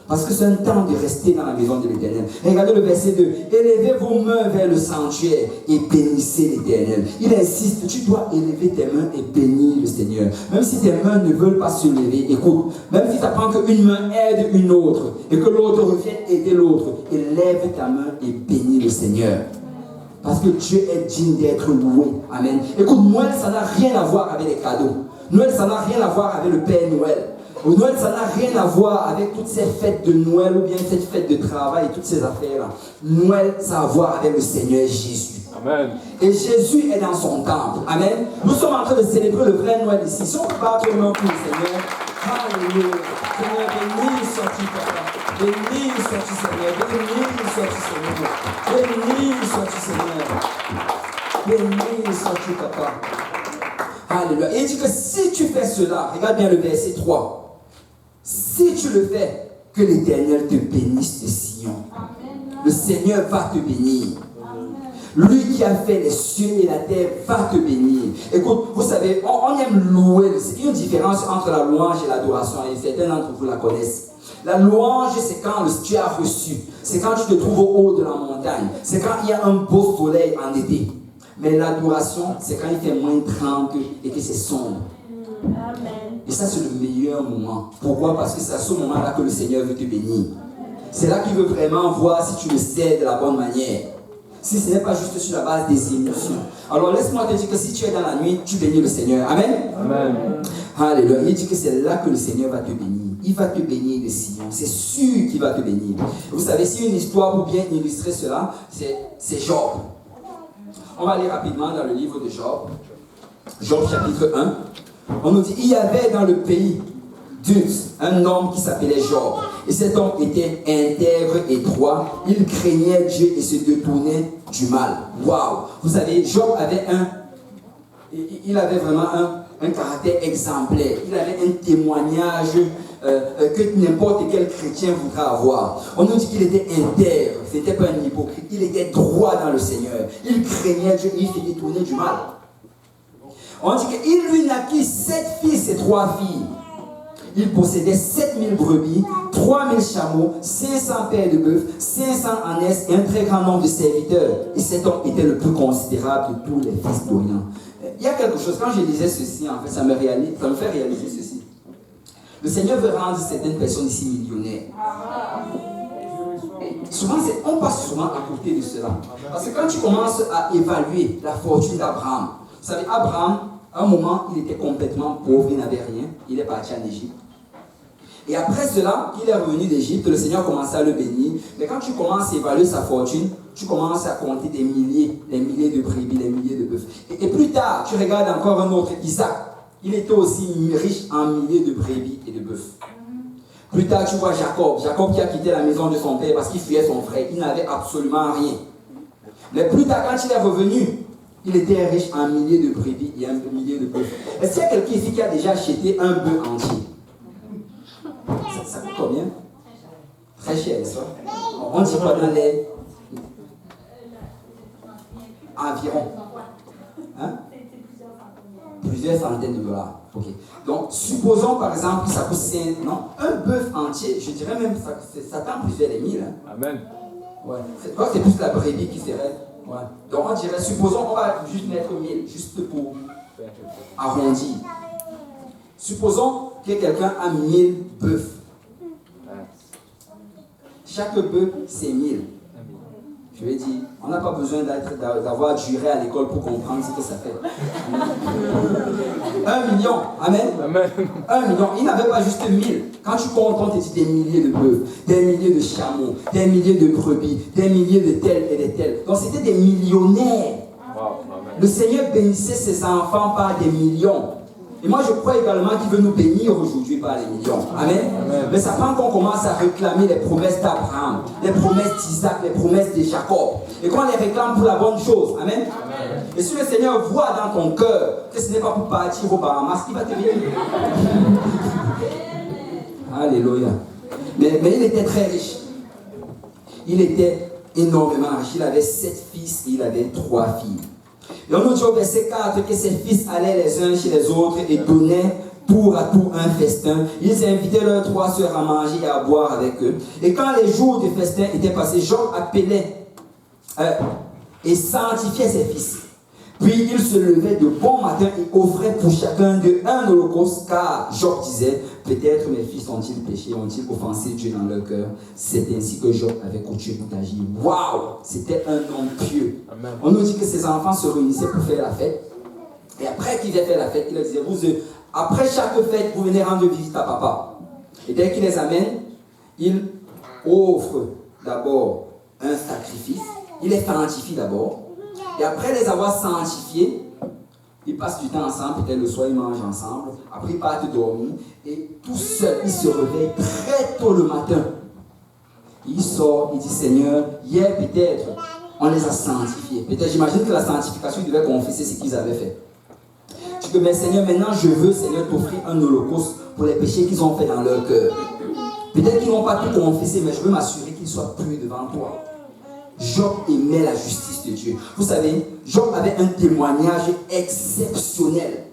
Parce que c'est un temps de rester dans la maison de l'Éternel. Regardez le verset 2. Élevez vos mains vers le sanctuaire et bénissez l'Éternel. Il insiste, tu dois élever tes mains et bénir le Seigneur. Même si tes mains ne veulent pas se lever, écoute, même si tu apprends qu'une main aide une autre et que l'autre revienne aider l'autre, élève ta main et bénis le Seigneur. Parce que Dieu est digne d'être loué. Amen. Écoute, Noël, ça n'a rien à voir avec les cadeaux. Noël, ça n'a rien à voir avec le Père Noël. Noël, ça n'a rien à voir avec toutes ces fêtes de Noël ou bien cette fête de travail et toutes ces affaires-là. Noël, ça a à voir avec le Seigneur Jésus. Amen. Et Jésus est dans son temple. Amen. Nous sommes en train de célébrer le vrai Noël ici. Si on peut battre le nom pour le Seigneur, alléluia. Seigneur, béni sois-tu, Papa. Béni sois-tu, Seigneur. Béni sois-tu, Seigneur. Béni sois-tu, Seigneur. Béni sois-tu, Papa. Alléluia. Et il dit que si tu fais cela, regarde bien le verset 3. Si tu le fais, que l'Éternel te bénisse de Sion. Le Seigneur va te bénir. Lui qui a fait les cieux et la terre va te bénir. Écoute, vous savez, on aime louer. Il y a une différence entre la louange et l'adoration. Et certains d'entre vous la connaissent. La louange, c'est quand tu as reçu. C'est quand tu te trouves au haut de la montagne. C'est quand il y a un beau soleil en été. Mais l'adoration, c'est quand il fait moins 30 et que c'est sombre. Amen. Et ça, c'est le meilleur moment. Pourquoi? Parce que c'est à ce moment-là que le Seigneur veut te bénir. C'est là qu'il veut vraiment voir si tu le sais de la bonne manière. Si ce n'est pas juste sur la base des émotions. Alors laisse-moi te dire que si tu es dans la nuit, tu bénis le Seigneur. Amen. Amen. Alléluia. Il dit que c'est là que le Seigneur va te bénir. Il va te bénir de Sion. C'est sûr qu'il va te bénir. Vous savez, si une histoire pour bien illustrer cela, c'est Job. On va aller rapidement dans le livre de Job. Job chapitre 1. On nous dit, il y avait dans le pays d'Uz un homme qui s'appelait Job. Et cet homme était intègre et droit. Il craignait Dieu et se détournait du mal. Waouh! Vous savez, Job avait vraiment un caractère exemplaire. Il avait un témoignage que n'importe quel chrétien voudrait avoir. On nous dit qu'il était intègre. Ce n'était pas un hypocrite. Il était droit dans le Seigneur. Il craignait Dieu et il se détournait du mal. On dit qu'il lui naquit 7 fils et 3 filles. il possédait 7000 brebis, 3000 chameaux, 500 paires de bœufs, 500 ânesses et un très grand nombre de serviteurs. Et cet homme était le plus considérable de tous les fils d'Orient. Il y a quelque chose, quand je disais ceci, en fait, ça me fait réaliser ceci. Le Seigneur veut rendre certaines personnes ici millionnaires. Souvent, on passe souvent à côté de cela. Parce que quand tu commences à évaluer la fortune d'Abraham, vous savez, Abraham, à un moment, il était complètement pauvre, il n'avait rien. Il est parti en Égypte. Et après cela, il est revenu d'Égypte, le Seigneur a commencé à le bénir. Mais quand tu commences à évaluer sa fortune, tu commences à compter des milliers, les milliers de brebis, les milliers de bœufs. Et plus tard, tu regardes encore un autre, Isaac. Il était aussi riche en milliers de brebis et de bœufs. Plus tard, tu vois Jacob. Jacob qui a quitté la maison de son père parce qu'il fuyait son frère. Il n'avait absolument rien. Mais plus tard, quand il est revenu, il était riche en milliers de brebis et en milliers de bœufs. Est-ce qu'il y a quelqu'un ici qui a déjà acheté un bœuf entier? Ça coûte combien? Très cher, n'est-ce pas? On dit quoi dans les... Environ. Hein? Plusieurs centaines de dollars. Ok. Donc, supposons par exemple que ça coûte 5... Non, un bœuf entier, je dirais même que ça tend plusieurs des 1000. Hein? Amen. Ouais. C'est plus la brebis qui serait... Ouais. Donc, on dirait, supposons qu'on va juste mettre 1000, juste pour arrondir. Supposons que quelqu'un a 1000 bœufs. Chaque bœuf, c'est 1000. Je vais dire, on n'a pas besoin d'avoir duré à l'école pour comprendre ce que ça fait. 1 million, amen. Amen. 1 million, il n'avait pas juste 1000. Quand tu comptes, on te dit des milliers de bœufs, des milliers de chameaux, des milliers de brebis, des milliers de tels et de tels. Donc c'était des millionnaires. Wow. Le Seigneur bénissait ses enfants par des millions. Et moi, je crois également qu'il veut nous bénir aujourd'hui par les millions. Amen. Amen. Mais ça prend qu'on commence à réclamer les promesses d'Abraham, les promesses d'Isaac, les promesses de Jacob. Et qu'on les réclame pour la bonne chose. Amen. Amen. Et si le Seigneur voit dans ton cœur que ce n'est pas pour partir au Bahamas, il va te bénir. Alléluia. Mais il était très riche. Il était énormément riche. Il avait 7 fils et il avait 3 filles. Et on nous dit au verset 4 que ses fils allaient les uns chez les autres et donnaient tour à tour un festin. Ils invitaient leurs 3 sœurs à manger et à boire avec eux. Et quand les jours du festin étaient passés, Job appelait et sanctifiait ses fils. Puis il se levait de bon matin et offrait pour chacun d'eux un holocauste, car Job disait, peut-être mes fils ont-ils péché, ont-ils offensé Dieu dans leur cœur. C'est ainsi que Job avait coutume d'agir. Waouh! C'était un homme pieux. Amen. On nous dit que ses enfants se réunissaient pour faire la fête. Et après qu'ils aient fait la fête, il leur disait, après chaque fête, vous venez rendre visite à papa. Et dès qu'il les amène, il offre d'abord un sacrifice. Il les sanctifie d'abord. Et après les avoir sanctifiés, ils passent du temps ensemble, peut-être le soir ils mangent ensemble, après ils partent dormir, et tout seul, ils se réveillent très tôt le matin. Il sort, il dit, Seigneur, hier peut-être, on les a sanctifiés. Peut-être, j'imagine que la sanctification, ils devaient confesser ce qu'ils avaient fait. Tu dis, mais Seigneur, maintenant je veux, Seigneur, t'offrir un holocauste pour les péchés qu'ils ont fait dans leur cœur. Peut-être qu'ils n'ont pas pu confesser, mais je veux m'assurer qu'ils soient purs devant toi. Job aimait la justice de Dieu. Vous savez, Job avait un témoignage exceptionnel.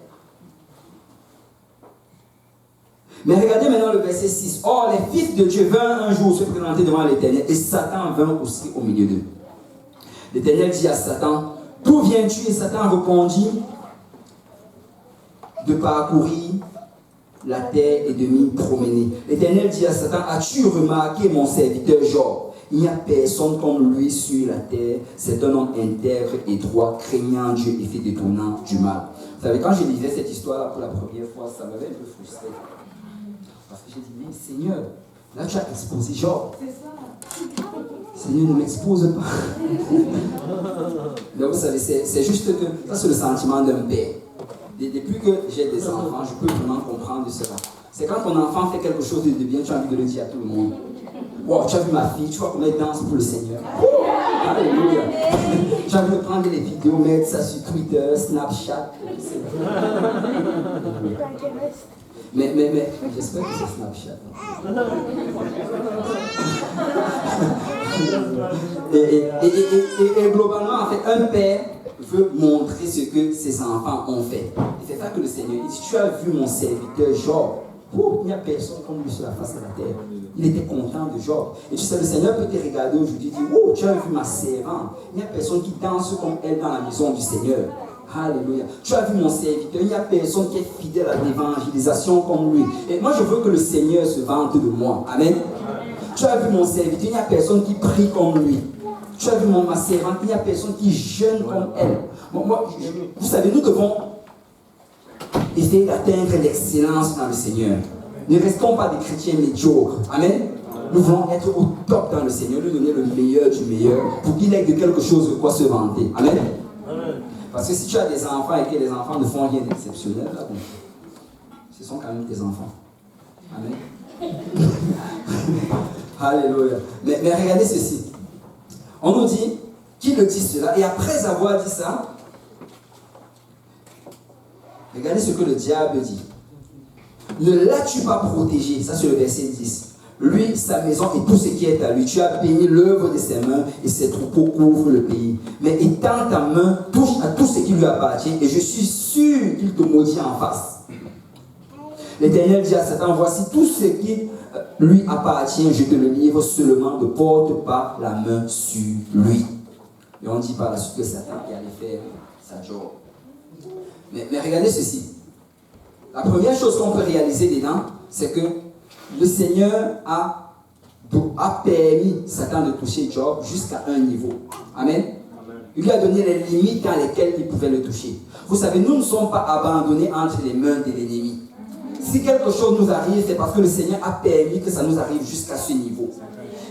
Mais regardez maintenant le verset 6. Or, les fils de Dieu vinrent un jour se présenter devant l'Éternel, et Satan vint aussi au milieu d'eux. L'Éternel dit à Satan, d'où viens-tu? Et Satan répondit, de parcourir la terre et de m'y promener. L'Éternel dit à Satan, as-tu remarqué mon serviteur Job? Il n'y a personne comme lui sur la terre. C'est un homme intègre et droit, craignant Dieu et fait détournant du mal. Vous savez, quand je lisais cette histoire pour la première fois, ça m'avait un peu frustré. Parce que j'ai dit, mais Seigneur, là tu as exposé Job. Seigneur, ne m'expose pas. Mais vous savez, c'est juste que ça, c'est le sentiment d'un père. Depuis que j'ai des enfants, je peux vraiment comprendre cela. C'est quand ton enfant fait quelque chose de bien, tu as envie de le dire à tout le monde. Wow, tu as vu ma fille, tu vois comment elle danse pour le Seigneur. Alléluia. Tu as vu prendre les vidéos, mettre ça sur Twitter, Snapchat. Mais j'espère que c'est Snapchat. Et globalement, en fait, un père veut montrer ce que ses enfants ont fait. Et c'est ça que le Seigneur dit. Tu as vu mon serviteur Job. il n'y a personne comme lui sur la face de la terre. Il était content de Job. Et tu sais, le Seigneur peut te regarder aujourd'hui et dire, oh, tu as vu ma servante. Il n'y a personne qui danse comme elle dans la maison du Seigneur. Alléluia. Tu as vu mon serviteur. Il n'y a personne qui est fidèle à l'évangélisation comme lui. Et moi, je veux que le Seigneur se vante de moi. Amen. Tu as vu mon serviteur. Il n'y a personne qui prie comme lui. Tu as vu ma servante. Il n'y a personne qui jeûne comme elle. Vous savez, nous devons essayer d'atteindre l'excellence dans le Seigneur. Ne restons pas des chrétiens médiocres. Amen. Nous voulons être au top dans le Seigneur, lui donner le meilleur du meilleur pour qu'il ait de quelque chose de quoi se vanter. Amen. Parce que si tu as des enfants et que les enfants ne font rien d'exceptionnel, là, bon, ce sont quand même tes enfants. Amen. Alléluia. Mais regardez ceci. On nous dit, qui le dit cela? Et après avoir dit ça, regardez ce que le diable dit. Ne l'as-tu pas protégé? Ça, c'est le verset 10. Lui, sa maison et tout ce qui est à lui. Tu as béni l'œuvre de ses mains et ses troupeaux couvrent le pays. Mais étends ta main, touche à tout ce qui lui appartient et je suis sûr qu'il te maudit en face. L'Éternel dit à Satan, voici tout ce qui lui appartient, je te le livre, seulement ne porte pas la main sur lui. Et on dit par la suite que Satan allait faire sa job. Mais regardez ceci. La première chose qu'on peut réaliser dedans, c'est que le Seigneur a permis Satan de toucher Job jusqu'à un niveau. Amen. Il lui a donné les limites dans lesquelles il pouvait le toucher. Vous savez, nous ne sommes pas abandonnés entre les mains de l'ennemi. Si quelque chose nous arrive, c'est parce que le Seigneur a permis que ça nous arrive jusqu'à ce niveau.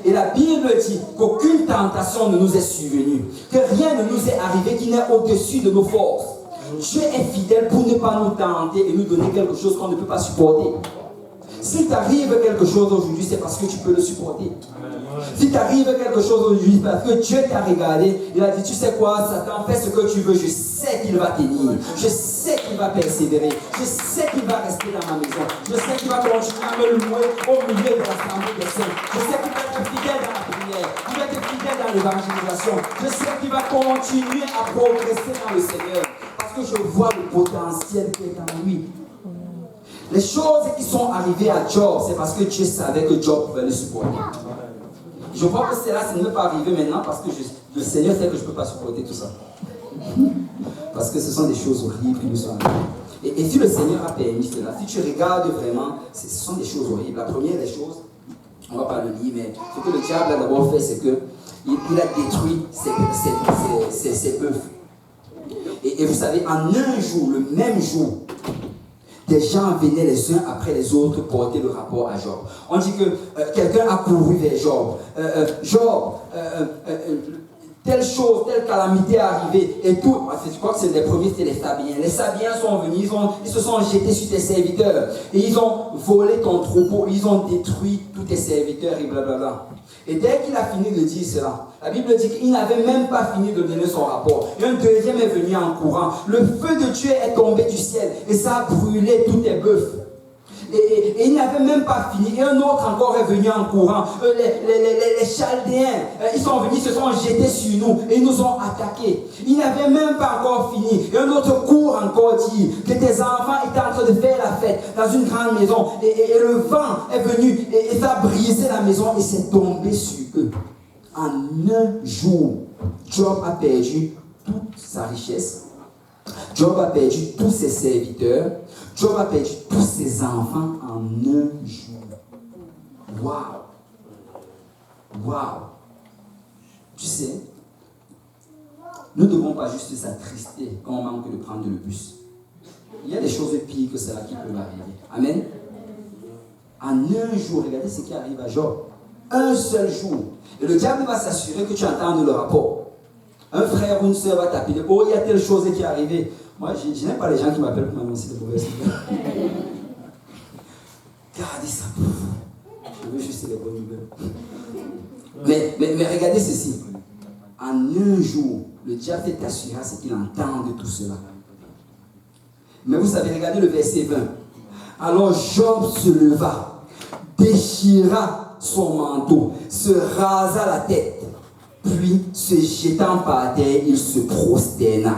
Et la Bible dit qu'aucune tentation ne nous est survenue, que rien ne nous est arrivé qui n'est au-dessus de nos forces. Dieu est fidèle pour ne pas nous tenter et nous donner quelque chose qu'on ne peut pas supporter. Si t'arrive quelque chose aujourd'hui, c'est parce que tu peux le supporter. Si t'arrive quelque chose aujourd'hui, c'est parce que Dieu t'a regardé, il a dit, tu sais quoi, Satan, fais ce que tu veux, je sais qu'il va tenir, je sais qu'il va persévérer, je sais qu'il va rester dans ma maison, je sais qu'il va continuer à me louer au milieu de l'assemblée des saints, je sais qu'il va être fidèle dans la prière, il va être fidèle dans l'évangélisation, je sais qu'il va continuer à progresser dans le Seigneur, parce que je vois le potentiel qui est en lui. Les choses qui sont arrivées à Job, c'est parce que Dieu savait que Job pouvait le supporter. Je vois que cela, ça ne peut pas arriver maintenant parce que le Seigneur sait que je ne peux pas supporter tout ça. Parce que ce sont des choses horribles qui nous sont arrivées. Et si le Seigneur a permis cela, si tu regardes vraiment, ce sont des choses horribles. La première des choses, on ne va pas le lire, mais ce que le diable a d'abord fait, c'est qu'il a détruit ses bœufs. Et vous savez, en un jour, le même jour, des gens venaient les uns après les autres porter le rapport à Job. On dit que quelqu'un a couru vers Job. Job, telle chose, telle calamité est arrivée. Et tout, je crois que c'est les premiers, c'était les Sabiens. Les Sabiens sont venus, ils se sont jetés sur tes serviteurs. Et ils ont volé ton troupeau, ils ont détruit tous tes serviteurs et blablabla. Et dès qu'il a fini de dire cela, la Bible dit qu'il n'avait même pas fini de donner son rapport. Et un deuxième est venu en courant. Le feu de Dieu est tombé du ciel et ça a brûlé tous tes bœufs. Et il n'avait même pas fini. Et un autre encore est venu en courant. Les Chaldéens, ils sont venus, se sont jetés sur nous et ils nous ont attaqués. Il n'avait même pas encore fini. Et un autre court encore dit que tes enfants étaient en train de faire la fête dans une grande maison. Et le vent est venu et ça a brisé la maison et c'est tombé sur eux. En un jour, Job a perdu toute sa richesse. Job a perdu tous ses serviteurs. Job a perdu tous ses enfants en un jour. Waouh! Waouh! Tu sais, nous ne devons pas juste s'attrister quand on manque de prendre le bus. Il y a des choses pires que cela qui peuvent arriver. Amen? En un jour, regardez ce qui arrive à Job. Un seul jour. Et le diable va s'assurer que tu entends le rapport. Un frère ou une soeur va t'appeler. Oh, il y a telle chose qui est arrivée. Moi, je n'aime pas les gens qui m'appellent pour m'annoncer de mauvaises nouvelles. Gardez ça pour vous. Je veux juste les bonnes nouvelles. Mais regardez ceci. En un jour, le diable fait t'assurer à ce qu'il entende tout cela. Mais vous savez, regardez le verset 20. Alors Job se leva, déchira son manteau, se rasa la tête, puis se jetant par terre, il se prosterna.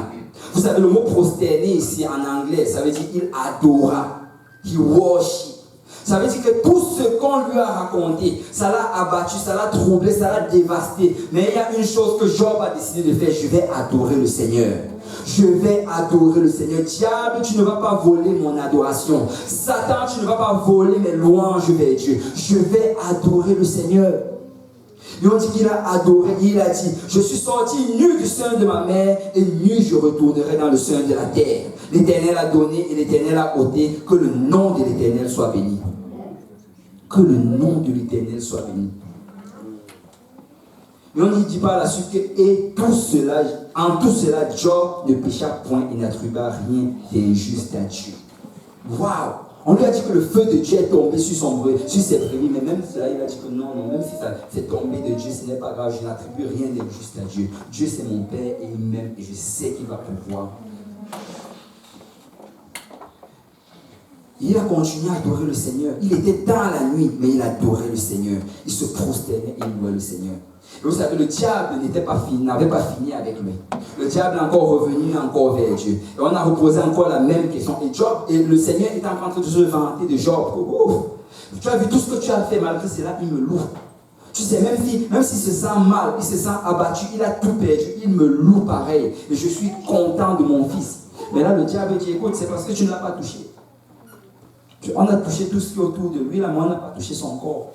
Vous savez, le mot prosterner ici en anglais, ça veut dire il adora, he worship. Ça veut dire que tout ce qu'on lui a raconté, ça l'a abattu, ça l'a troublé, ça l'a dévasté. Mais il y a une chose que Job a décidé de faire, je vais adorer le Seigneur. Je vais adorer le Seigneur. Diable, tu ne vas pas voler mon adoration. Satan, tu ne vas pas voler mes louanges vers Dieu. Je vais adorer le Seigneur. Et on dit qu'il a adoré, il a dit, je suis sorti nu du sein de ma mère et nu je retournerai dans le sein de la terre. L'Éternel a donné et l'Éternel a ôté, que le nom de l'Éternel soit béni. Que le nom de l'Éternel soit béni. Et on dit par la suite que, et tout cela, en tout cela, Job ne pécha point et n'attribua rien d'injuste à Dieu. Waouh! On lui a dit que le feu de Dieu est tombé sur ses brebis, mais même cela, il a dit que non, même si ça c'est tombé de Dieu, ce n'est pas grave, je n'attribue rien d'injuste à Dieu. Dieu c'est mon Père et il m'aime et je sais qu'il va pouvoir. Il a continué à adorer le Seigneur. Il était dans la nuit, mais il adorait le Seigneur. Il se prosternait et il louait le Seigneur. Et vous savez, le diable n'avait pas fini avec lui. Le diable est encore revenu encore vers Dieu. Et on a reposé encore la même question. Et le Seigneur est en train de se vanter de Job. Ouf, tu as vu tout ce que tu as fait, malgré cela, il me loue. Tu sais, même s'il se sent mal, il se sent abattu, il a tout perdu, il me loue pareil. Et je suis content de mon fils. Mais là, le diable dit, écoute, c'est parce que tu ne l'as pas touché. On a touché tout ce qui est autour de lui, là, mais on n'a pas touché son corps.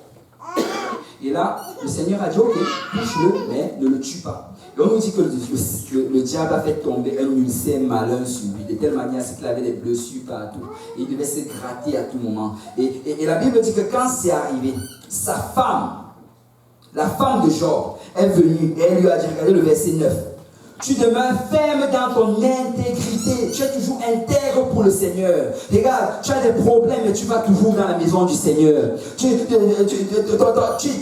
Et là, le Seigneur a dit, ok, touche-le, mais ne le tue pas. Et on nous dit que le diable a fait tomber un ulcère malin sur lui, de telle manière qu'il avait des blessures partout. Et il devait se gratter à tout moment. Et la Bible dit que quand c'est arrivé, sa femme, la femme de Job, est venue et elle lui a dit, regardez le verset 9. Tu demeures ferme dans ton intégrité. Tu es toujours intègre pour le Seigneur. Regarde, tu as des problèmes, mais tu vas toujours dans la maison du Seigneur. Tu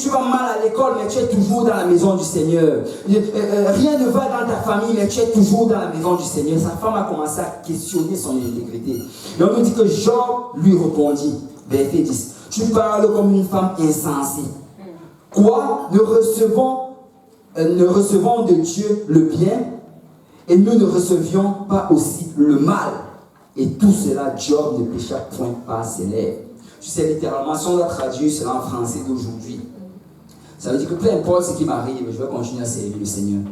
vas mal à l'école, mais tu es toujours dans la maison du Seigneur. Rien ne va dans ta famille, mais tu es toujours dans la maison du Seigneur. Sa femme a commencé à questionner son intégrité. Et on nous dit que Job lui répondit, verset 10, tu parles comme une femme insensée. Quoi? Ne recevons de Dieu le bien et nous ne recevions pas aussi le mal. Et tout cela, Job ne pécha point par ses lèvres. Tu sais, littéralement, si on doit traduire cela en français d'aujourd'hui, ça veut dire que peu importe ce qui m'arrive, je vais continuer à servir le Seigneur.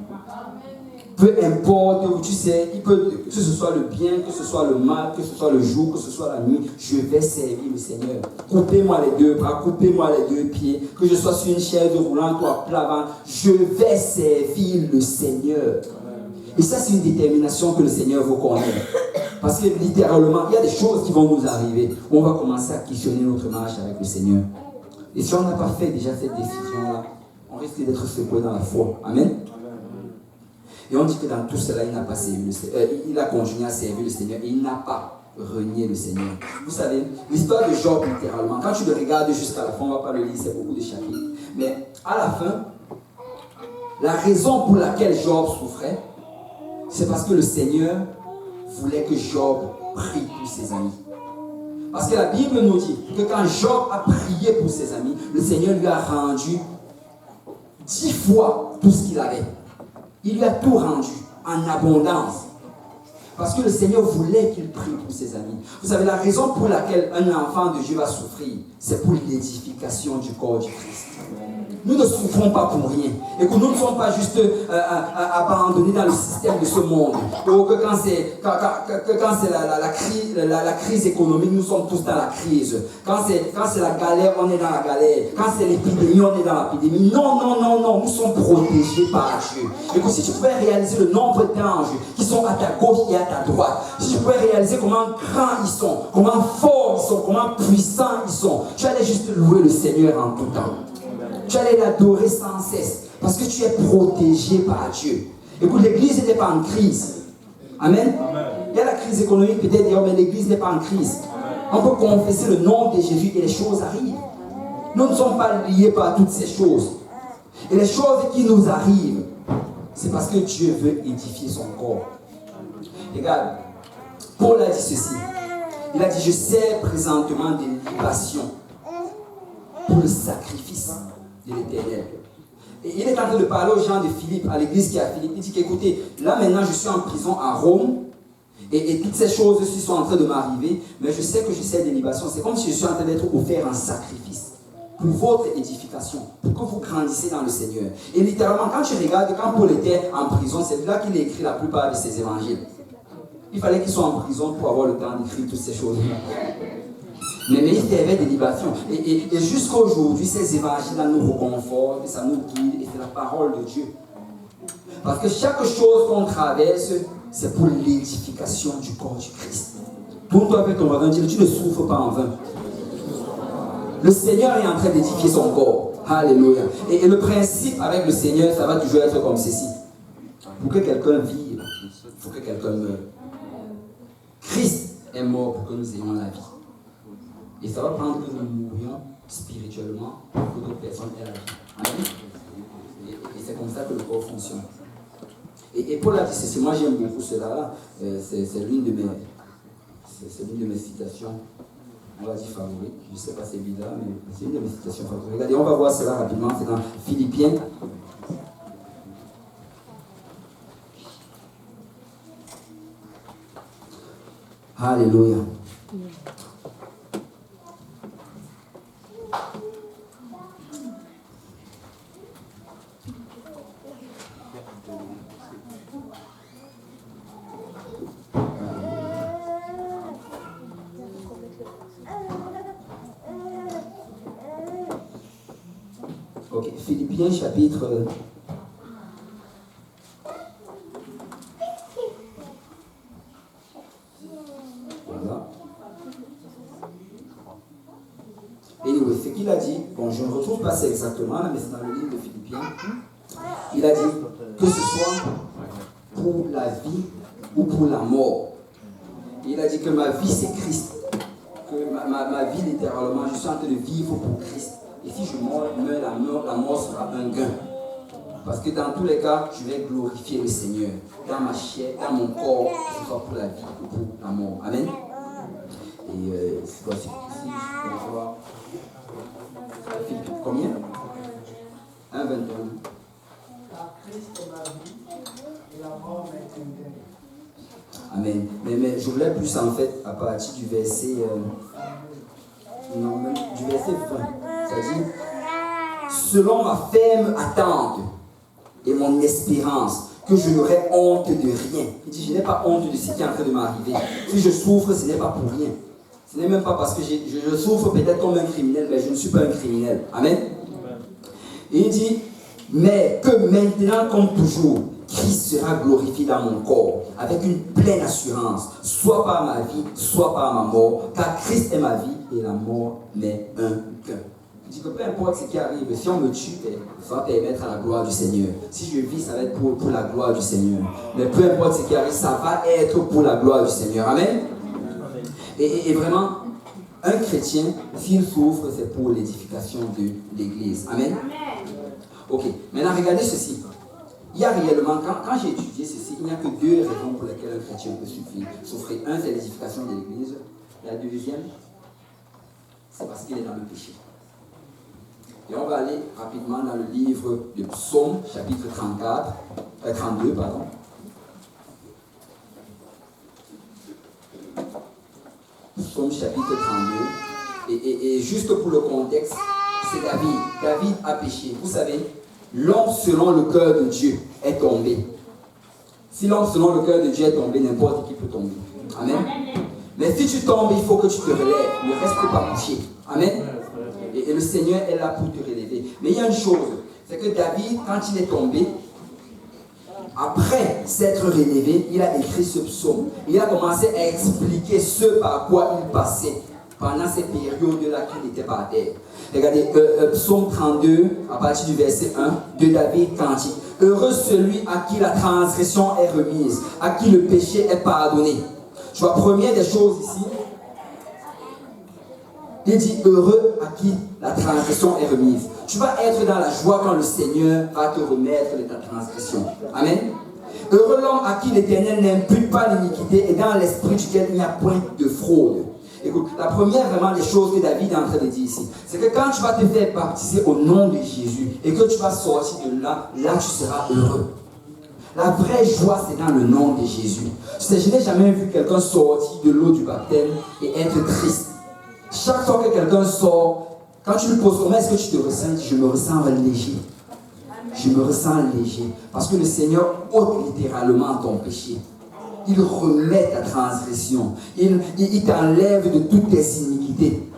Peu importe, tu sais, que ce soit le bien, que ce soit le mal, que ce soit le jour, que ce soit la nuit, je vais servir le Seigneur. Coupez-moi les deux bras, coupez-moi les deux pieds, que je sois sur une chaise roulante ou à plat ventre, je vais servir le Seigneur. Et ça, c'est une détermination que le Seigneur veut qu'on ait. Parce que littéralement, il y a des choses qui vont nous arriver. On va commencer à questionner notre marche avec le Seigneur. Et si on n'a pas fait déjà cette décision-là, on risque d'être secoué dans la foi. Amen. Et on dit que dans tout cela, il n'a pas servi le Seigneur. Il a continué à servir le Seigneur et il n'a pas renié le Seigneur. Vous savez, l'histoire de Job, littéralement, quand tu le regardes jusqu'à la fin, on ne va pas le lire, c'est beaucoup de chapitres. Mais à la fin, la raison pour laquelle Job souffrait, c'est parce que le Seigneur voulait que Job prie pour ses amis. Parce que la Bible nous dit que quand Job a prié pour ses amis, le Seigneur lui a rendu 10 fois tout ce qu'il avait. Il lui a tout rendu en abondance. Parce que le Seigneur voulait qu'il prie pour ses amis. Vous savez, la raison pour laquelle un enfant de Dieu va souffrir, c'est pour l'édification du corps du Christ. Nous ne souffrons pas pour rien. Et que nous ne sommes pas juste abandonnés dans le système de ce monde. Ou que quand c'est la crise économique, nous sommes tous dans la crise. Quand c'est la galère, on est dans la galère. Quand c'est l'épidémie, on est dans l'épidémie. Non. Nous sommes protégés par Dieu. Et que si tu pouvais réaliser le nombre d'anges qui sont à ta gauche et à ta droite, si tu pouvais réaliser comment grands ils sont, comment forts ils sont, comment puissants ils sont, tu allais juste louer le Seigneur en tout temps. Tu allais l'adorer sans cesse parce que tu es protégé par Dieu. Écoute, l'église n'était pas en crise. Amen. Il y a la crise économique peut-être, mais l'église n'est pas en crise. On peut confesser le nom de Jésus et les choses arrivent. Nous ne sommes pas liés par toutes ces choses. Et les choses qui nous arrivent, c'est parce que Dieu veut édifier son corps. Regarde, Paul a dit ceci. Il a dit, je sers présentement des libations pour le sacrifice de l'Éternel. Et il est en train de parler aux gens de Philippe, à l'église qui est à Philippe. Il dit qu'écoutez, là maintenant je suis en prison à Rome Et toutes ces choses-ci sont en train de m'arriver, mais je sais que je sais des libations. C'est comme si je suis en train d'être offert un sacrifice pour votre édification, pour que vous grandissiez dans le Seigneur. Et littéralement, quand tu regardes, quand Paul était en prison, c'est là qu'il a écrit la plupart de ses évangiles. Il fallait qu'il soit en prison pour avoir le temps d'écrire toutes ces choses-là. Mais il servait des libations. Et jusqu'à aujourd'hui, ces évangiles-là nous reconfortent, ça nous guide, et c'est la parole de Dieu. Parce que chaque chose qu'on traverse, c'est pour l'édification du corps du Christ. Tourne-toi avec ton voisin, dis, tu ne souffres pas en vain. Le Seigneur est en train d'édifier son corps. Alléluia. Et le principe avec le Seigneur, ça va toujours être comme ceci. Pour que quelqu'un vive, il faut que quelqu'un meure. Christ est mort pour que nous ayons la vie. Et ça va prendre que nous mourions spirituellement pour que d'autres personnes aient la vie. Amen. Et c'est comme ça que le corps fonctionne. Et Paul a dit ceci, moi j'aime beaucoup cela, c'est l'une de mes citations, on va dire favorites, je ne sais pas c'est bizarre, mais c'est une de mes citations favorites. Regardez, on va voir cela rapidement, c'est dans Philippiens. Alléluia. Ok, Philippiens chapitre... Voilà. Anyway, ce qu'il a dit, bon, je ne retrouve pas ça exactement, mais c'est dans le livre de Philippiens. Il a dit que ce soit pour la vie ou pour la mort. Il a dit que ma vie c'est Christ. Que ma vie littéralement, je suis en train de vivre pour Christ. Et si je meurs, la mort sera un gain. Parce que dans tous les cas, je vais glorifier le Seigneur. Dans ma chair, dans mon corps, que ce soit pour la vie ou pour la mort. Amen. Et c'est quoi ici? Je vais voir. Combien? 1,21. Car Christ est ma vie et la mort m'est un gain. Amen. Mais je voulais plus en fait à partir du verset... non, même du verset 20. C'est-à-dire, selon ma ferme attente et mon espérance, que je n'aurai honte de rien. Il dit, je n'ai pas honte de ce qui est en train de m'arriver. Si je souffre, ce n'est pas pour rien. Ce n'est même pas parce que je souffre peut-être comme un criminel, mais je ne suis pas un criminel. Amen. Et il dit, mais que maintenant, comme toujours, Christ sera glorifié dans mon corps, avec une pleine assurance, soit par ma vie, soit par ma mort, car Christ est ma vie et la mort m'est un gain. Il dit que peu importe ce qui arrive, si on me tue, ça va permettre à la gloire du Seigneur. Si je vis, ça va être pour la gloire du Seigneur. Mais peu importe ce qui arrive, ça va être pour la gloire du Seigneur. Amen. Et vraiment, un chrétien, s'il souffre, c'est pour l'édification de l'Église. Amen. Ok, maintenant regardez ceci. Il y a réellement, quand j'ai étudié ceci, il n'y a que deux raisons pour lesquelles un chrétien peut souffrir. Un, c'est l'édification de l'Église. La deuxième, c'est parce qu'il est dans le péché. Et on va aller rapidement dans le livre de Psaume, chapitre 32, pardon. Psaume, chapitre 32. Et juste pour le contexte, c'est David. David a péché. Vous savez, l'homme selon le cœur de Dieu est tombé. Si l'homme selon le cœur de Dieu est tombé, n'importe qui peut tomber. Amen. Mais si tu tombes, il faut que tu te relèves. Ne reste pas couché. Amen. Et le Seigneur est là pour te relever. Mais il y a une chose, c'est que David, quand il est tombé, après s'être relevé, il a écrit ce psaume. Il a commencé à expliquer ce par quoi il passait pendant ces périodes-là qu'il était par terre. Regardez, psaume 32, à partir du verset 1, de David cantique. Heureux celui à qui la transgression est remise, à qui le péché est pardonné. Tu vois, première des choses ici, il dit heureux à qui la transgression est remise. Tu vas être dans la joie quand le Seigneur va te remettre de ta transgression. Amen. Heureux l'homme à qui l'Éternel n'impute pas l'iniquité et dans l'esprit duquel il n'y a point de fraude. Écoute, la première vraiment des choses que David est en train de dire ici, c'est que quand tu vas te faire baptiser au nom de Jésus et que tu vas sortir de là, là tu seras heureux. La vraie joie, c'est dans le nom de Jésus. Je n'ai jamais vu quelqu'un sortir de l'eau du baptême et être triste. Chaque fois que quelqu'un sort, quand tu lui poses comment est-ce que tu te ressens, il dit, je me ressens léger. Je me ressens léger. Parce que le Seigneur ôte littéralement ton péché. Il remet ta transgression. Il t'enlève de toutes tes iniquités.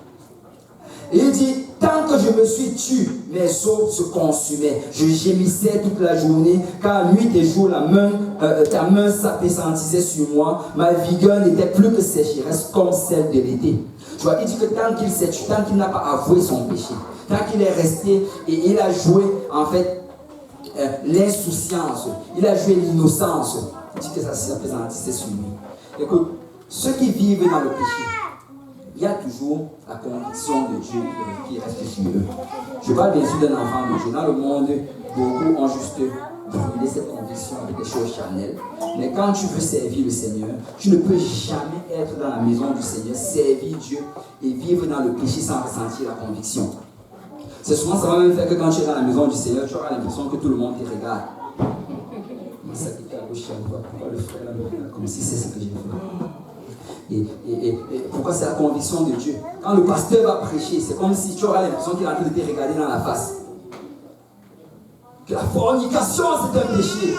Et il dit, tant que je me suis tué, mes os se consumaient. Je gémissais toute la journée, car nuit et jour, ta main s'appesantissait sur moi. Ma vigueur n'était plus que sécheresse comme celle de l'été. Tu vois, il dit que tant qu'il s'est tué, tant qu'il n'a pas avoué son péché, tant qu'il est resté et il a joué, en fait, l'insouciance, il a joué l'innocence, il dit que ça s'appesantissait sur lui. Écoute, ceux qui vivent dans le péché, il y a toujours la conviction de Dieu qui reste sur eux. Je parle bien sûr d'un enfant de Dieu. Dans le monde, beaucoup ont juste brûlé cette conviction avec des choses charnelles. Mais quand tu veux servir le Seigneur, tu ne peux jamais être dans la maison du Seigneur, servir Dieu et vivre dans le péché sans ressentir la conviction. C'est souvent, ça va même faire que quand tu es dans la maison du Seigneur, tu auras l'impression que tout le monde te regarde. Ça qui est à gauche, pourquoi le frère là me regarde comme si c'est ce que j'ai fait. Et pourquoi c'est la conviction de Dieu. Quand le pasteur va prêcher, c'est comme si tu auras l'impression qu'il est en train de te regarder dans la face. Que la fornication, c'est un péché.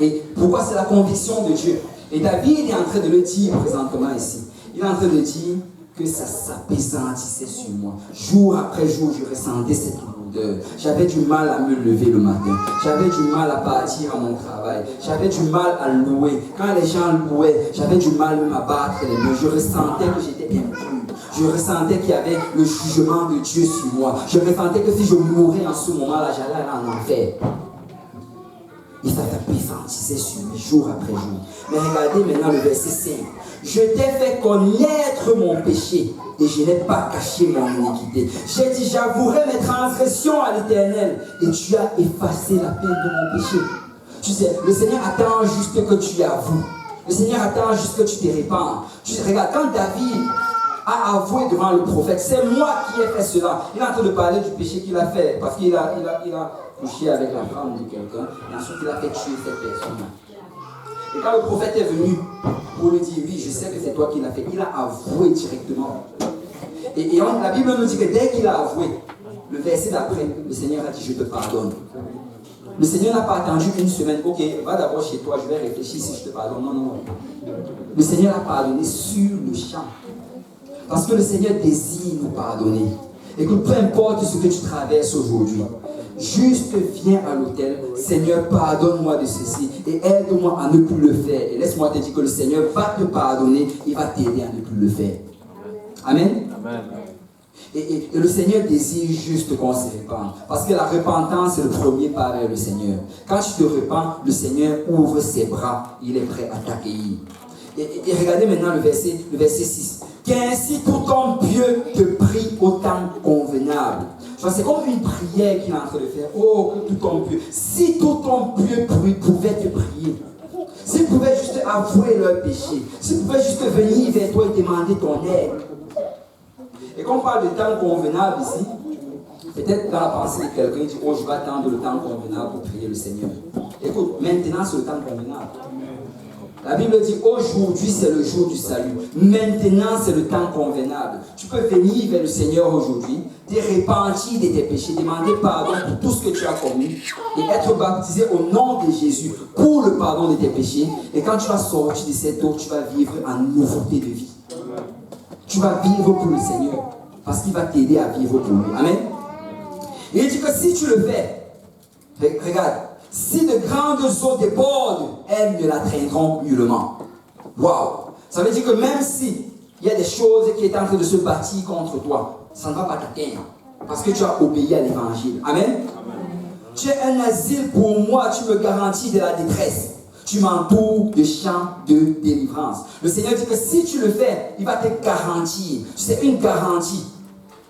Et pourquoi c'est la conviction de Dieu. Et David est en train de le dire présentement ici. Il est en train de dire que ça s'appesantissait sur moi. Jour après jour, je ressentais cette lourdeur. J'avais du mal à me lever le matin. J'avais du mal à partir à mon travail. J'avais du mal à louer. Quand les gens louaient, j'avais du mal même à battre les mains. Je ressentais que j'étais impur. Je ressentais qu'il y avait le jugement de Dieu sur moi. Je ressentais que si je mourais en ce moment-là, j'allais aller en enfer. Et ça s'appesantissait sur lui jour après jour. Mais regardez maintenant le verset 5. Je t'ai fait connaître mon péché et je n'ai pas caché mon iniquité. J'ai dit, j'avouerai mes transgressions à l'Éternel et tu as effacé la peine de mon péché. Tu sais, le Seigneur attend juste que tu avoues. Le Seigneur attend juste que tu te répands. Regarde, quand David a avoué devant le prophète, c'est moi qui ai fait cela. Il est en train de parler du péché qu'il a fait parce qu'il a couché avec la femme de quelqu'un et ensuite il a fait tuer cette personne-là. Et quand le prophète est venu pour lui dire, oui, je sais que c'est toi qui l'as fait, il a avoué directement. Et la Bible nous dit que dès qu'il a avoué, le verset d'après, le Seigneur a dit, je te pardonne. Le Seigneur n'a pas attendu une semaine, ok, va d'abord chez toi, je vais réfléchir si je te pardonne. Non, non, non. Le Seigneur a pardonné sur le champ. Parce que le Seigneur désire nous pardonner. Écoute, peu importe ce que tu traverses aujourd'hui, juste viens à l'autel, Seigneur, pardonne-moi de ceci et aide-moi à ne plus le faire. Et laisse-moi te dire que le Seigneur va te pardonner, il va t'aider à ne plus le faire. Amen. Amen. Et le Seigneur désire juste qu'on se répande. Parce que la repentance est le premier pas vers le Seigneur. Quand tu te repens, le Seigneur ouvre ses bras, il est prêt à t'accueillir. Et regardez maintenant le verset 6. Qu'ainsi tout homme pieux te prie au temps convenable. C'est comme une prière qu'il est en train de faire. Oh, tout homme pieux. Si tout homme pieux pouvait te prier, s'ils pouvaient juste avouer leur péché, s'ils pouvaient juste venir vers toi et demander ton aide. Et quand on parle de temps convenable ici, peut-être dans la pensée de quelqu'un, il dit, oh, je vais attendre le temps convenable pour prier le Seigneur. Écoute, maintenant c'est le temps convenable. La Bible dit, aujourd'hui c'est le jour du salut. Maintenant c'est le temps convenable. Tu peux venir vers le Seigneur aujourd'hui, te repentir de tes péchés, demander pardon pour tout ce que tu as commis et être baptisé au nom de Jésus pour le pardon de tes péchés. Et quand tu vas sortir de cette eau, tu vas vivre en nouveauté de vie. Tu vas vivre pour le Seigneur parce qu'il va t'aider à vivre pour lui. Amen. Et il dit que si tu le fais, regarde, si de grandes eaux débordent, elles ne la traîneront nullement. Waouh! Ça veut dire que même si il y a des choses qui sont en train de se bâtir contre toi, ça ne va pas t'atteindre. Parce que tu as obéi à l'évangile. Amen? Amen. Tu es un asile pour moi, tu me garantis de la détresse. Tu m'entoures de champs de délivrance. Le Seigneur dit que si tu le fais, il va te garantir. C'est une garantie.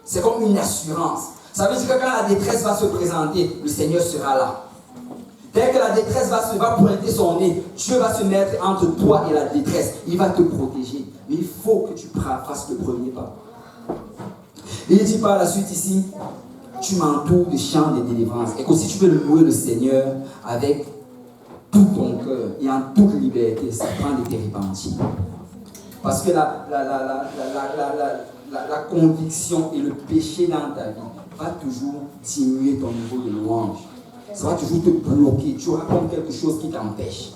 C'est comme une assurance. Ça veut dire que quand la détresse va se présenter, le Seigneur sera là. Dès que la détresse va pointer son nez, Dieu va se mettre entre toi et la détresse. Il va te protéger. Mais il faut que tu fasses le premier pas. Et il dit par la suite ici, tu m'entoures de chants de délivrance. Et que si tu veux louer le Seigneur avec tout ton cœur et en toute liberté, ça prend de tes repentir. Parce que la conviction et le péché dans ta vie va toujours diminuer ton niveau de louange. Ça va toujours te bloquer. Tu auras comme quelque chose qui t'empêche.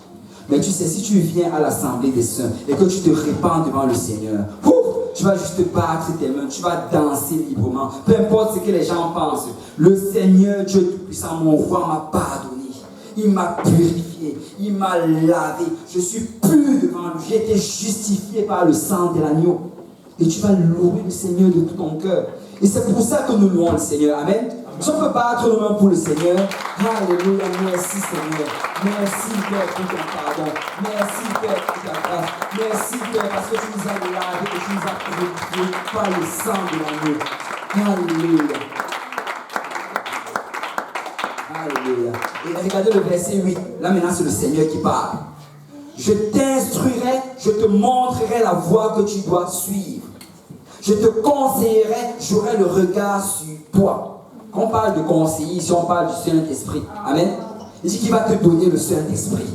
Mais tu sais, si tu viens à l'assemblée des saints et que tu te répands devant le Seigneur, tu vas juste battre tes mains, tu vas danser librement. Peu importe ce que les gens pensent. Le Seigneur, Dieu Tout-Puissant, mon roi, m'a pardonné. Il m'a purifié, il m'a lavé. Je suis pur devant lui. J'ai été justifié par le sang de l'agneau. Et tu vas louer le Seigneur de tout ton cœur. Et c'est pour ça que nous louons le Seigneur. Amen. Si on peut battre nos mains pour le Seigneur, alléluia, merci Seigneur. Merci Père pour ton pardon. Merci Père pour ta grâce. Merci Père parce que tu nous as lavé et tu nous as purifiés par le sang de l'agneau. Alléluia. Alléluia. Et regardez le verset 8. Là maintenant c'est le Seigneur qui parle. Je t'instruirai, je te montrerai la voie que tu dois suivre. Je te conseillerai, j'aurai le regard sur toi. Quand on parle de conseiller, ici on parle du Saint-Esprit. Amen. Il dit qu'il va te donner le Saint-Esprit.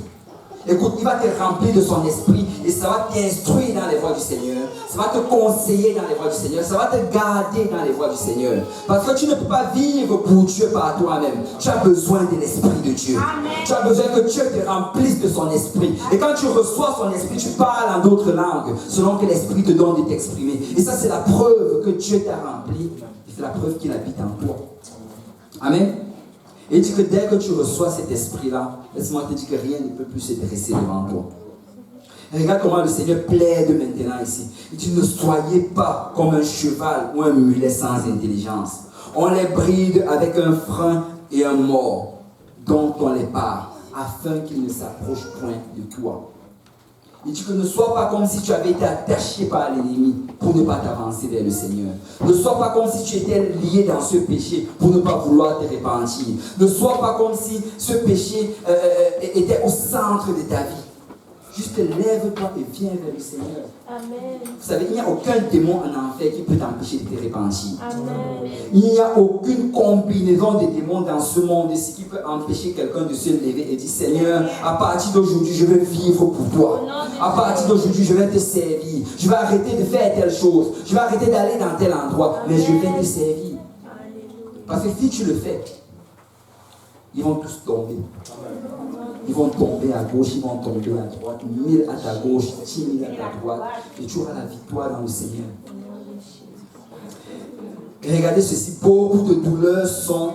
Écoute, il va te remplir de son esprit et ça va t'instruire dans les voies du Seigneur. Ça va te conseiller dans les voies du Seigneur. Ça va te garder dans les voies du Seigneur. Parce que tu ne peux pas vivre pour Dieu par toi-même. Tu as besoin de l'Esprit de Dieu. Amen. Tu as besoin que Dieu te remplisse de son esprit. Et quand tu reçois son esprit, tu parles en d'autres langues selon que l'Esprit te donne de t'exprimer. Et ça, c'est la preuve que Dieu t'a rempli. C'est la preuve qu'il habite en toi. Amen. Et il dit que dès que tu reçois cet esprit-là, laisse-moi te dire que rien ne peut plus se dresser devant toi. Et regarde comment le Seigneur plaide maintenant ici. Il dit, ne soyez pas comme un cheval ou un mulet sans intelligence. On les bride avec un frein et un mors dont on les part, afin qu'ils ne s'approchent point de toi. Il dit que ne sois pas comme si tu avais été attaché par l'ennemi pour ne pas t'avancer vers le Seigneur. Ne sois pas comme si tu étais lié dans ce péché pour ne pas vouloir te repentir. Ne sois pas comme si ce péché était au centre de ta vie. Juste lève-toi et viens vers le Seigneur. Amen. Vous savez, il n'y a aucun démon en enfer qui peut t'empêcher de te repentir. Amen. Il n'y a aucune combinaison de démons dans ce monde ici qui peut empêcher quelqu'un de se lever et dire, Seigneur, à partir d'aujourd'hui, je vais vivre pour toi. À partir d'aujourd'hui, je vais te servir. Je vais arrêter de faire telle chose. Je vais arrêter d'aller dans tel endroit. Mais je vais te servir. Parce que si tu le fais, ils vont tous tomber. Ils vont tomber à gauche, ils vont tomber à droite, 1000 à ta gauche, 10 000 à ta droite, et tu auras la victoire dans le Seigneur. Et regardez ceci, beaucoup de douleurs sont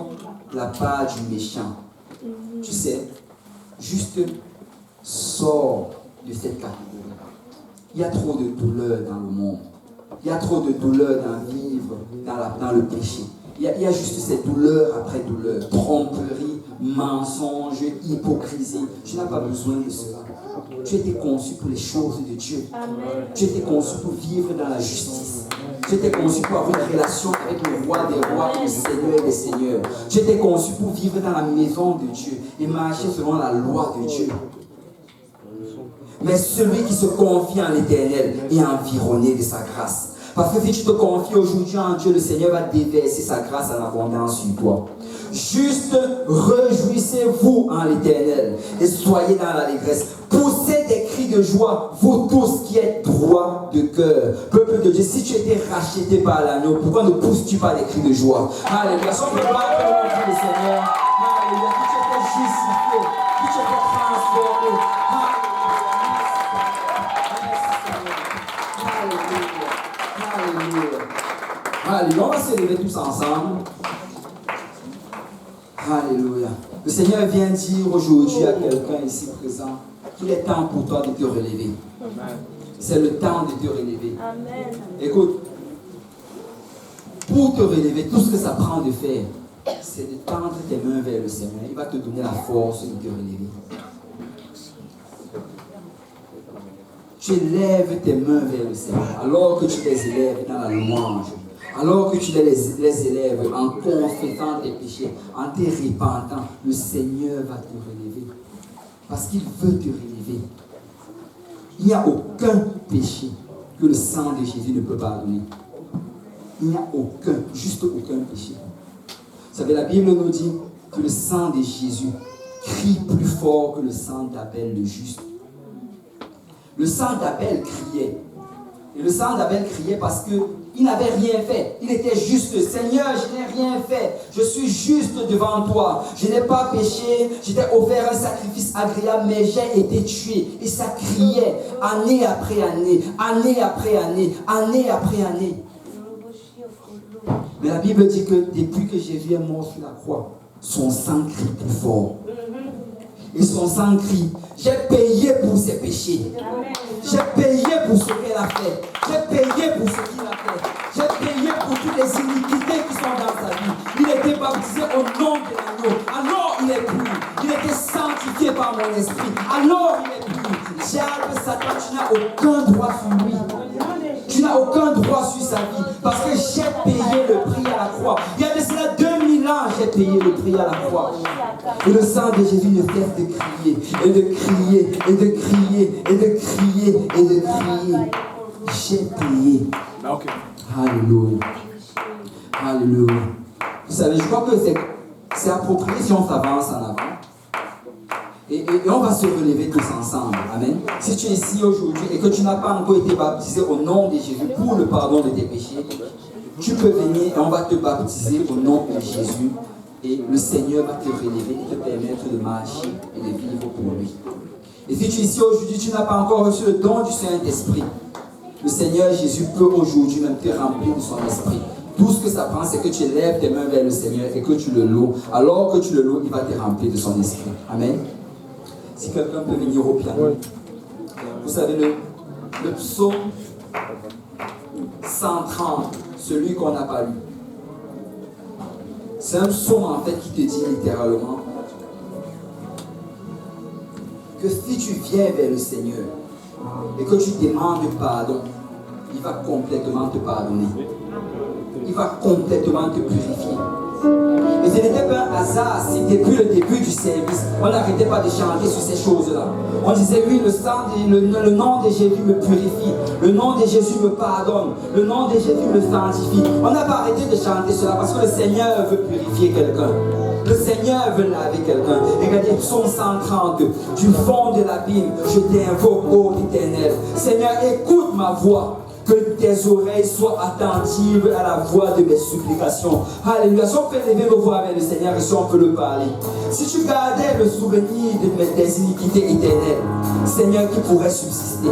la part du méchant. Tu sais, juste sors de cette catégorie. Il y a trop de douleurs dans le monde. Il y a trop de douleurs dans vivre, dans le péché. Il y a juste cette douleur après douleur, tromperie, mensonge, hypocrisie. Tu n'as pas besoin de cela. Tu étais conçu pour les choses de Dieu. Amen. Tu étais conçu pour vivre dans la justice. Tu étais conçu pour avoir une relation avec le roi des rois et le Seigneur des seigneurs. Tu étais conçu pour vivre dans la maison de Dieu et marcher selon la loi de Dieu. Mais celui qui se confie en l'Éternel est environné de sa grâce. Parce que si tu te confies aujourd'hui en Dieu, le Seigneur va déverser sa grâce en abondance sur toi. Juste réjouissez-vous en l'Éternel et soyez dans l'allégresse. Poussez des cris de joie, vous tous qui êtes droits de cœur. Peuple de Dieu, si tu étais racheté par l'agneau, pourquoi ne pousses-tu pas des cris de joie? Alléluia. Si on peut pas faire le Seigneur, alléluia. Si tu étais justifié, si tu étais transformé, alléluia. On va se lever tous ensemble. Alléluia. Le Seigneur vient dire aujourd'hui à quelqu'un ici présent qu'il est temps pour toi de te relever. C'est le temps de te relever. Amen. Écoute, pour te relever, tout ce que ça prend de faire, c'est de tendre tes mains vers le Seigneur. Il va te donner la force de te relever. Tu élèves tes mains vers le Seigneur alors que tu les élèves dans la louange. Alors que tu les élèves en confessant tes péchés, en te repentant, le Seigneur va te relever. Parce qu'il veut te relever. Il n'y a aucun péché que le sang de Jésus ne peut pardonner. Il n'y a aucun, juste aucun péché. Vous savez, la Bible nous dit que le sang de Jésus crie plus fort que le sang d'Abel le juste. Le sang d'Abel criait. Et le sang d'Abel criait parce qu'il n'avait rien fait. Il était juste. Seigneur, je n'ai rien fait. Je suis juste devant toi. Je n'ai pas péché. Je t'ai offert un sacrifice agréable, mais j'ai été tué. Et ça criait année après année, année après année, année après année. Mais la Bible dit que depuis que Jésus est mort sur la croix, son sang crie plus fort. Et son sang crie, j'ai payé pour ses péchés. J'ai payé pour ce qu'elle a fait. J'ai payé pour ce qu'il a fait. J'ai payé pour toutes les iniquités qui sont dans sa vie. Il était baptisé au nom de l'agneau. Alors il est pur. Il était sanctifié par mon esprit. Alors il est pur. Diable, Satan, tu n'as aucun droit sur lui. Tu n'as aucun droit sur sa vie. Parce que j'ai payé le prix à la croix. Il y a de cela 2000 ans, j'ai payé le prix à la croix. Et le sang de Jésus ne cesse de crier, et de crier, et de crier, et de crier, et de crier. J'ai payé. Alléluia. Alléluia. Vous savez, je crois que c'est approprié si on s'avance en avant. Et on va se relever tous ensemble. Amen. Si tu es ici aujourd'hui et que tu n'as pas encore été baptisé au nom de Jésus pour le pardon de tes péchés, tu peux venir et on va te baptiser au nom de Jésus. Et le Seigneur va te relever et te permettre de marcher et de vivre pour lui. Et si tu es ici aujourd'hui, tu n'as pas encore reçu le don du Saint-Esprit, le Seigneur Jésus peut aujourd'hui même te remplir de son esprit. Tout ce que ça prend, c'est que tu lèves tes mains vers le Seigneur et que tu le loues. Alors que tu le loues, il va te remplir de son esprit. Amen. Si quelqu'un peut venir au piano. Vous savez, le psaume 130, celui qu'on n'a pas lu. C'est un psaume en fait qui te dit littéralement que si tu viens vers le Seigneur et que tu demandes pardon, il va complètement te pardonner. Il va complètement te purifier. Et ce n'était pas un hasard si depuis le début du service, on n'arrêtait pas de chanter sur ces choses-là. On disait oui, le nom de Jésus me purifie, le nom de Jésus me pardonne, le nom de Jésus me sanctifie. On n'a pas arrêté de chanter cela parce que le Seigneur veut purifier quelqu'un. Le Seigneur veut laver quelqu'un. Regardez, psaume 130, du fond de l'abîme, je t'invoque, ô Éternel. Seigneur, écoute ma voix. Que tes oreilles soient attentives à la voix de mes supplications. Alléluia. Si on peut lever nos voix avec le Seigneur et si on peut le parler. Si tu gardais le souvenir de tes iniquités éternelles, Seigneur, qui pourrait subsister.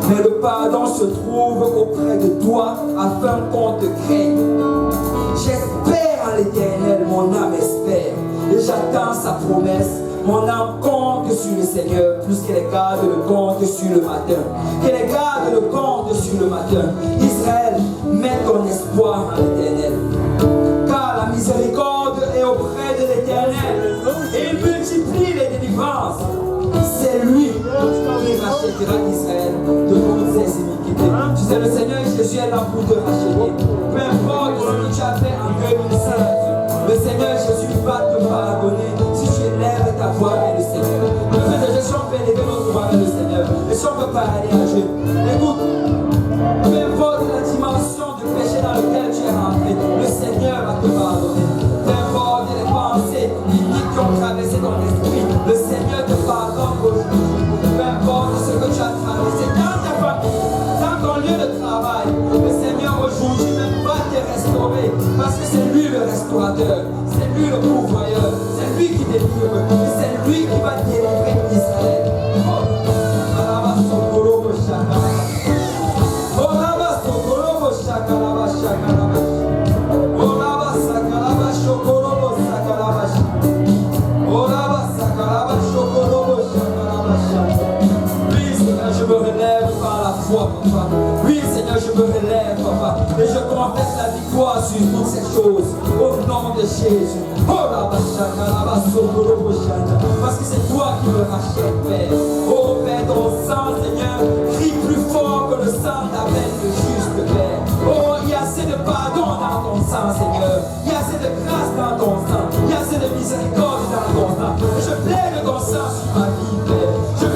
Mais le pardon se trouve auprès de toi afin qu'on te craigne. J'espère en l'Éternel, mon âme espère. Et j'attends sa promesse. Mon âme compte sur le Seigneur, plus que les gardes le compte sur le matin. Que les gardes le compte sur le matin. Israël, mets ton espoir en l'Éternel. Car la miséricorde est auprès de l'Éternel. Et il multiplie les délivrances. C'est lui qui rachètera Israël de toutes ses iniquités. Tu sais, le Seigneur Jésus est là pour te racheter. Peu importe ce que tu as fait en 2016, le Seigneur Jésus va te pardonner si tu élèves ta voix vers le Seigneur. Le fait de Jésus, on peut élever notre voix vers le Seigneur. Et si on ne peut pas aller à Dieu, écoute, peu importe la dimension du péché dans lequel tu es rentré, le Seigneur va te pardonner. Peu importe les pensées iniques qui ont traversé ton esprit, le Seigneur te pardonne aujourd'hui. Peu importe ce que tu as traversé dans ta famille, dans ton lieu de travail, le Seigneur aujourd'hui même va te restaurer parce que c'est lui le restaurateur, c'est lui le pourvoyeur, c'est lui qui délivre, et c'est lui qui va délivrer Israël. Papa. Oui, Seigneur, je me relève, Papa, et je confesse la victoire sur toutes ces choses, au nom de Jésus. Parce que c'est toi qui me rachètes, Père. Oh Père, ton sang, Seigneur, crie plus fort que le sang d'Abel, le juste, Père. Oh, il y a assez de pardon dans ton sang, Seigneur. Il y a assez de grâce dans ton